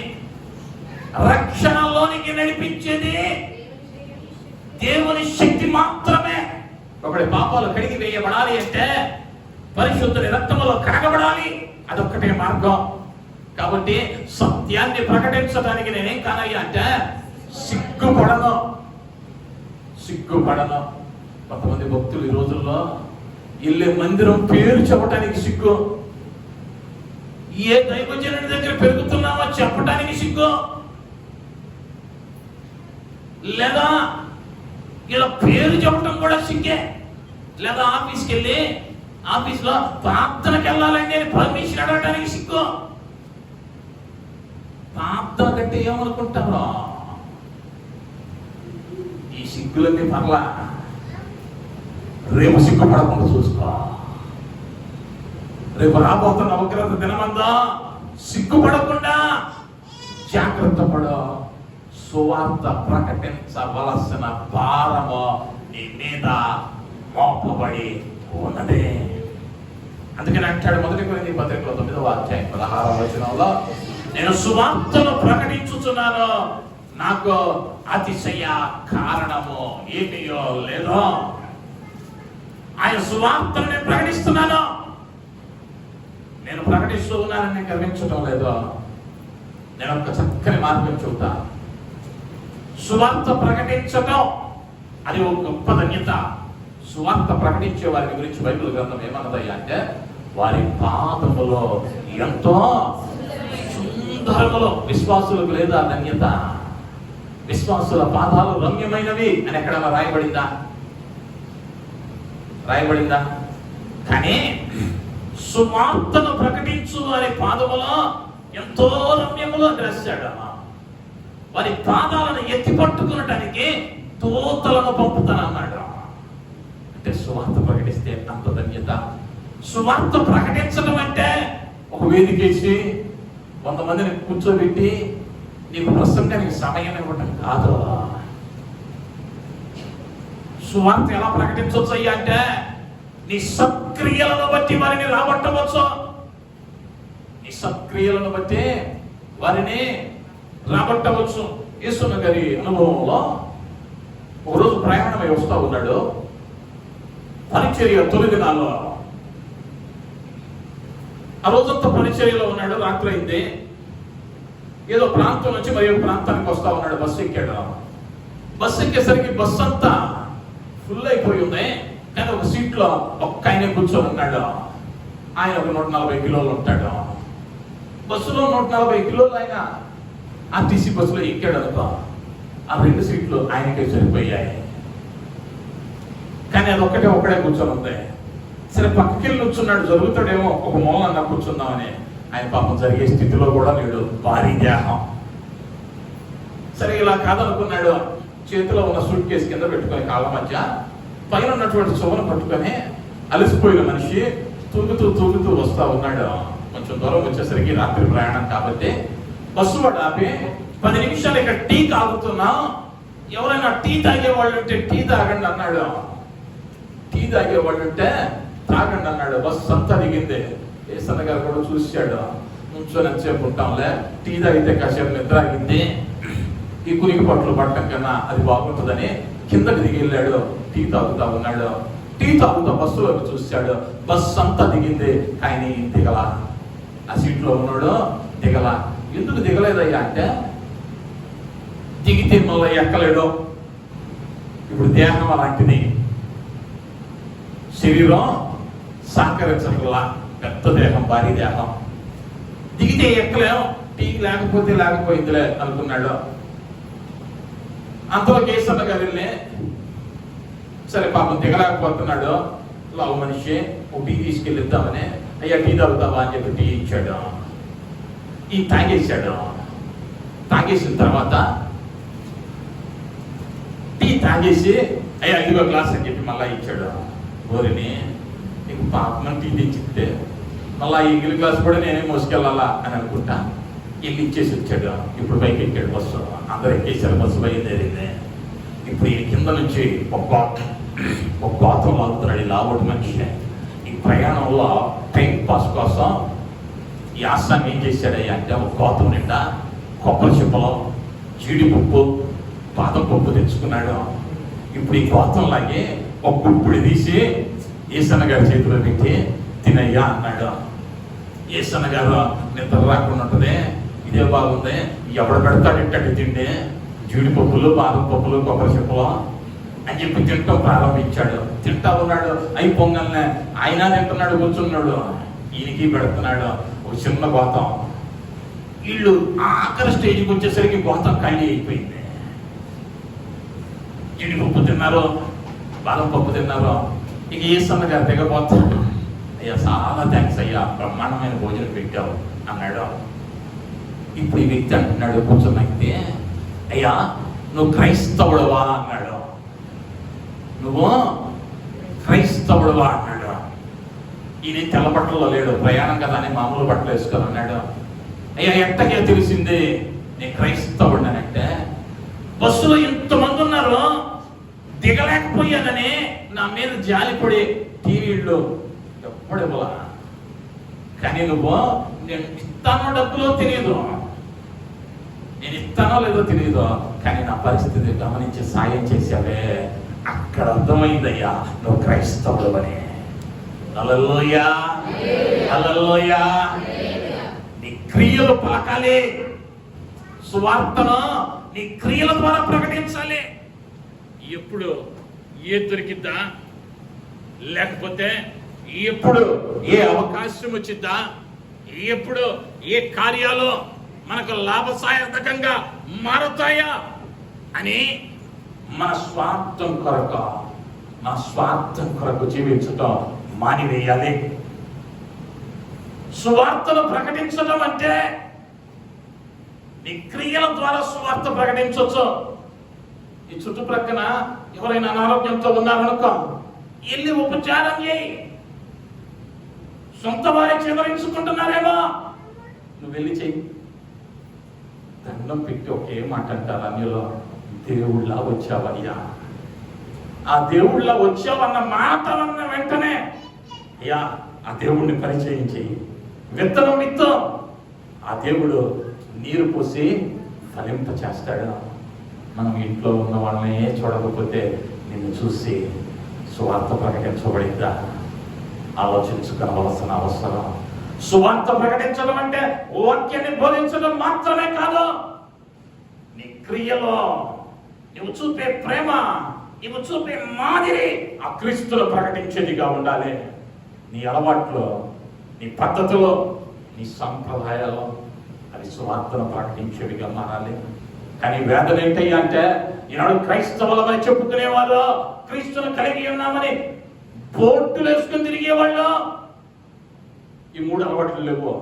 రక్షణలోనికి నడిపించేది దేవుని శక్తి మాత్రమే. ఒకటి పాపాలు కడిగి వేయబడాలి అంటే పరిశుద్ధుని రక్తములో కడగబడాలి, అదొక్కటే మార్గం. కాబట్టి సత్యాన్ని ప్రకటించడానికి నేనేం కానయ్యా అంటే సిగ్గుపడను. కొంతమంది భక్తులు ఈ రోజుల్లో ఇల్లే మందిరం పేరు చెప్పడానికి సిగ్గు, ఏ దైవజనుడి దగ్గర పెరుగుతున్నామో చెప్పడానికి సిగ్గు, లేదా ఇలా పేరు చెప్పడం కూడా సిగ్గే. లేదా ఆఫీస్కి వెళ్ళి ఆఫీస్లో ప్రార్థనకి వెళ్ళాలంటే పర్మిషన్ అడగడానికి సిగ్గు. ప్రార్థన కంటే ఏమనుకుంటారో ఈ సిగ్గులన్నీ పర్లా, రేపు సిగ్గుపడకుండా చూసుకో. రేపు రాబోతున్న ఉగ్రత దినమందా సిగ్గుపడకుండా జాగ్రత్త పడు. సువార్త ప్రకటించవలసిన భారము నీ మీద మోపబడి ఉన్నదే. అందుకని అంటాడు 1 కొరింథీ పత్రికలో 9వ అధ్యాయం 16వ వచనంలో, నేను సువార్తను ప్రకటించుచున్నాను, నాకు అతిశయ కారణము ఏమియో లేదో. ఆయన సువార్తను నేను ప్రకటిస్తున్నాను. నేను ప్రకటిస్తూ ఉన్నానని గర్వించడం లేదు. నేను ఒక చక్కని మార్గం చెబుతాను. సువార్త ప్రకటించడం అది ఒక గొప్ప ధన్యత. సువార్త ప్రకటించే వారి గురించి బైబిల్ గ్రంథం ఏమన్నదయ్యా అంటే, వారి పాదములో ఎంతో సుందరములో. విశ్వాసులకు లేదా ధన్యత? విశ్వాసుల పాదాలు రమ్యమైనవి అని ఎక్కడన్నా రాయబడిందా? కానీ సువార్తను ప్రకటించు వారి పాదములో ఎంతో రమ్యములో రాశాడు. వారి పాదాలను ఎత్తి పట్టుకునటానికి దూతలను పంపుతానన్నాడు. అంటే సువార్త ప్రకటిస్తే అంత ధన్యత. సువార్త ప్రకటించడం అంటే ఒక వేదికేసి 100 మందిని కూర్చోబెట్టి నీకు ప్రసంగానికి సమయం ఇవ్వటం కాదు. సువార్త ఎలా ప్రకటించవచ్చు అయ్యా అంటే, నీ సత్క్రియలను బట్టి వారిని రాబట్టవచ్చు. నీ సత్క్రియలను బట్టి వారిని రాబట్టవచ్చు. యేసున్న గారి అనుభవంలో ఒకరోజు ప్రయాణమై వస్తూ ఉన్నాడు. పరిచర్య తొలి దినాల్లో ఆ రోజంతా పరిచర్యలో ఉన్నాడు. రాత్రి అయింది. ఏదో ప్రాంతం నుంచి మరి ప్రాంతానికి వస్తా ఉన్నాడు. బస్సు ఎక్కాడు. బస్సు ఎక్కేసరికి బస్సు అంతా ఫుల్ అయిపోయి ఉంది. కానీ ఒక సీట్లో ఒక్క ఆయనే కూర్చొని ఉన్నాడు. ఆయన ఒక 140 కిలోలు ఉంటాడు. బస్సులో 140 కిలోలు ఆయన ఆర్టీసీ బస్సులో ఎక్కాడు అనుకో. ఆ 2 సీట్లు ఆయనకే సరిపోయాయి. కానీ అది ఒక్కడే కూర్చొని ఉంది. సరే పక్కకెళ్ళి కూర్చున్నాడు, జరుగుతాడేమో ఒక మూలన్నా కూర్చుందామని. ఆయన పాపం జరిగే స్థితిలో కూడా లేడు, భారీ దేహం. సరే ఇలా కాదనుకున్నాడు. చేతిలో ఉన్న సూట్ కేసు కింద పెట్టుకొని కాళ్ళ మధ్య పైన ఉన్నటువంటి చువను పట్టుకొని అలసిపోయిన మనిషి తూగుతూ వస్తా ఉన్నాడు. కొంచెం దూరం వచ్చేసరికి రాత్రి ప్రయాణం కాబట్టి బస్సు వాడు ఆపి 10 నిమిషాలు ఇక్కడ టీ తాగుతున్నాం, ఎవరైనా టీ తాగేవాళ్ళు ఉంటే టీ తాగండి అన్నాడు. టీ తాగేవాళ్ళు ఉంటే తాగండి అన్నాడు. బస్సు అంతా దిగింది. ఏసన్న గారు కూడా చూశాడు. నుంచొని ఎంతసేపు ఉంటాంలే, టీ తాగితే కాసేపు నిద్ర ఆగింది, ఈ కురికి పట్లు పట్టడం కన్నా అది బాగుంటుందని కిందకి దిగి వెళ్ళాడు. టీ తాగుతా ఉన్నాడు. టీ తాగుతా బస్సు వైపు చూశాడు. బస్సు అంతా దిగింది, ఆయన దిగల. ఆ సీట్లో ఉన్నాడు, దిగల. ఎందుకు దిగలేదయ్యా అంటే, దిగితే మళ్ళీ ఎక్కలేడు. ఇప్పుడు దేహం అలాంటిది, శరీరం సహకరించగల పెద్ద దేహం, భారీ దేహం. దిగితే ఎక్కలేం, టీ లేకపోయిందిలే అనుకున్నాడు. అంతలో కేసన్న గారిని సరే పాపం దిగలేకపోతున్నాడు. లావు మనిషి ఒక టీ తీసుకెళ్ళిద్దామని, అయ్యా టీ తాగుతావా అని చెప్పి టీ ఇచ్చాడు. ఈ తాగేసాడు. తాగేసిన తర్వాత టీ తాగేసి అయ్యా ఇదిగో గ్లాస్ అని చెప్పి మళ్ళా ఇచ్చాడు. గోరిని నీకు పాపమని టీ తెచ్చిస్తే మళ్ళా ఈ గిరి గ్లాస్ కూడా నేనే మోసుకెళ్ళాలా అని అనుకుంటా. ఇల్లు ఇచ్చేసి వచ్చాడు. ఇప్పుడు పైకి ఎక్కాడు బస్సు. అందరూ ఎక్కేసారు. బస్సు బయలుదేరింది. ఇప్పుడు ఈ కింద నుంచి ఒక గోతం లాగుతున్నాడు ఈ లావుడు మనిషి. ఈ ప్రయాణంలో టైం పాస్ కోసం ఈ ఆసాన్ని ఏం చేశాడయ్యా అంటే, ఒక గోతం నిండా కొబ్బరి చిప్పలు జీడిపప్పు బాదం పప్పు తెచ్చుకున్నాడు. ఇప్పుడు ఈ గోతంలాగే ఒక గుప్పుడు తీసి ఏసన్న గారి చేతిలో పెట్టి తినయ్యా అన్నాడు. ఏసన్న గారు నిద్ర రాకుండా ఉంటుంది, ఇదే బాగుంది, ఎవడు పెడతాడు ఇట్టండి తిండి, జీడిపప్పులు బాదం పప్పులు కొబ్బరి చెప్పులు అని చెప్పి తింటాం ప్రారంభించాడు. తింటా ఉన్నాడు. అయి పొంగల్నే ఆయన తింటున్నాడు, కూర్చున్నాడు, ఈయనకి పెడుతున్నాడు. ఒక చిన్న గోతం. వీళ్ళు ఆఖరి స్టేజ్కి వచ్చేసరికి గోతం ఖాళీ అయిపోయింది. జీడిపప్పు తిన్నారు, బాదం పప్పు తిన్నారు. ఇక ఏసన్న గారు దిగబోతాడు. అయ్యా చాలా థ్యాంక్స్ అయ్యా, బ్రహ్మాండమైన భోజనం పెట్టావు అన్నాడు. ఇప్పుడు ఈ వ్యక్తి అంటున్నాడు కూర్చున్న వ్యక్తి, అయ్యా నువ్వు క్రైస్తవుడవా అన్నాడు. నువ్వు క్రైస్తవుడవా అన్నాడు. ఈయన తెల్ల బట్టల్లో లేడు, ప్రయాణం కదా అని మామూలు బట్టలు వేసుకొని అన్నాడు. అయ్యా ఎట్టకే తెలిసింది నేను క్రైస్తవుడినంటే, బస్సులో ఇంతమంది ఉన్నారు, దిగలేకపోయానని నా మీద జాలిపడి టీవీల్లో ఎప్పుడివ్వలా, కానీ నువ్వు నేను ఇస్తానో డబ్బులో తెలియదు, నేను ఇస్తానో లేదో తెలియదు, కానీ నా పరిస్థితి గమనించి సాయం చేసావే, అక్కడ అర్థమైందయ్యా నువ్వు క్రైస్తవుడు అని. హల్లెలూయా, హల్లెలూయా. నీ క్రియలు పలకాలి, సువార్తను నీ క్రియల ద్వారా ప్రకటించాలి. ఎప్పుడు ఏ దొరికిద్దా, లేకపోతే ఎప్పుడు ఏ అవకాశం వచ్చిద్దా, ఎప్పుడు ఏ కార్యాలు మనకు లాభసాయకంగా మారుతాయా అని మన స్వార్థం కొరకు జీవించటం మానివేయాలి. సువార్తను ప్రకటించడం అంటే నీ క్రియల ద్వారా సువార్త ప్రకటించవచ్చు. ఈ చుట్టుప్రక్కన ఎవరైనా అనారోగ్యంతో ఉన్నారనుకో, వెళ్ళి ఉపచారం చేయి. సొంత వారి చివరించుకుంటున్నారేమో, నువ్వు వెళ్ళి చెయ్యి. దండం పెట్టి ఒకే మాట అంటారు అన్యులో, దేవుళ్ళ వచ్చావయ్యా. ఆ దేవుళ్ళ వచ్చావన్న మాట అన్న వెంటనే అయ్యా ఆ దేవుణ్ణి పరిచయం చెయ్యి. విత్తనం విత్తు, ఆ దేవుడు నీరు పోసి ఫలింప చేస్తాడు. మనం ఇంట్లో ఉన్న వాళ్ళనే చూడకపోతే నిన్ను చూసి సువార్త ప్రకటించబడిందా ఆలోచించుకోవలసిన అవసరం. సువార్త ప్రకటించడం అంటే వాక్యాన్ని బోధించడం మాత్రమే కాదు, నీ క్రియలో నువ్వు చూపే ప్రేమ, నువ్వు చూపే మాదిరి ఆ క్రీస్తులో ప్రకటించేదిగా ఉండాలి. నీ అలవాట్లో, నీ పద్ధతిలో, నీ సంప్రదాయాల్లో అది సువార్తను ప్రకటించేవిగా మారాలి. కానీ వేదన ఏంటయ్యా అంటే, ఈనాడు క్రైస్తవులమని చెప్పుకునేవాళ్ళు, క్రీస్తును కలిగి ఉన్నామని బోర్డులు వేసుకుని తిరిగేవాళ్ళు, ఈ మూడు అలవాట్లు లేవు.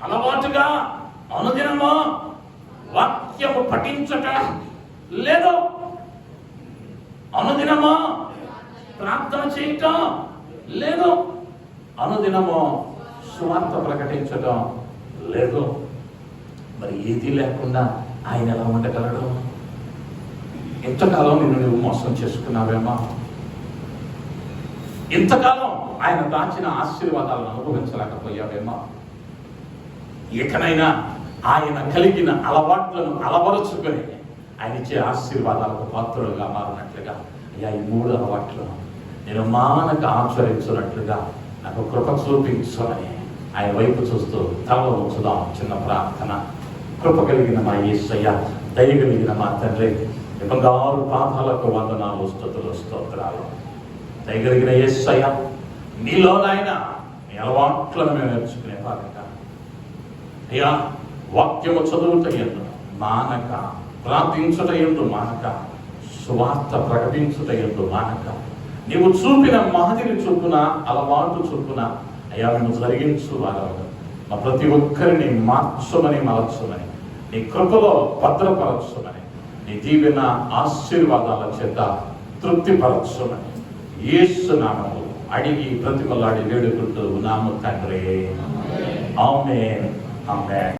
అలవాటుగా అనుదినము వాక్యము పఠించట లేదు, అనుదినము ప్రార్థన చేయటం లేదు, అనుదినము సువార్త ప్రకటించడం లేదు. మరి ఏది లేకుండా ఆయన ఎలా ఉండగలడు? ఇంతకాలం నిన్ను నువ్వు మోసం చేసుకున్నావేమో, ఇంతకాలం ఆయన దాచిన ఆశీర్వాదాలను అనుభవించలేకపోయావేమో, ఇకనైనా ఆయన కలిగిన అలవాట్లను అలవరుచుకొని ఆయన ఇచ్చే ఆశీర్వాదాలకు పాత్రలుగా మారినట్లుగా, అయ్యా ఈ మూడు అలవాట్లు నేను మానక ఆచరించినట్లుగా నాకు కృప చూపించని ఆయన వైపు చూస్తూ తలలో ఉంచుదాం. చిన్న ప్రార్థన. కృప కలిగిన మా యేసయ్య, దయ కలిగిన మా తండ్రి, బంగారు పాదాలకు వందనాలు, స్తుతులు, స్తోత్రాలు. దయ కలిగిన యేసయ్య, నీలో నాయన నీ అలవాట్లను మేము నేర్చుకునే భాగంగా అయ్యా వాక్యము చదువుట ఎందు మానక, ప్రార్థించుట ఎందు మానక, సువార్త ప్రకటించుట ఎందు మానక, నీవు చూపిన మాదిరి చొప్పున, అలవాటు చొప్పున అయ్యా మేము జరిగించు వారము. మా ప్రతి ఒక్కరిని మార్చమని, మలచమని, నీ కృపలో భద్రపరచమని, నీ దీవెన ఆశీర్వాదాల చేత తృప్తిపరచమని యేసు నామములో అడిగి ప్రతిమలాడి వేడుకుంటూ నామ తండ్రి. ఆమేన్, ఆమేన్.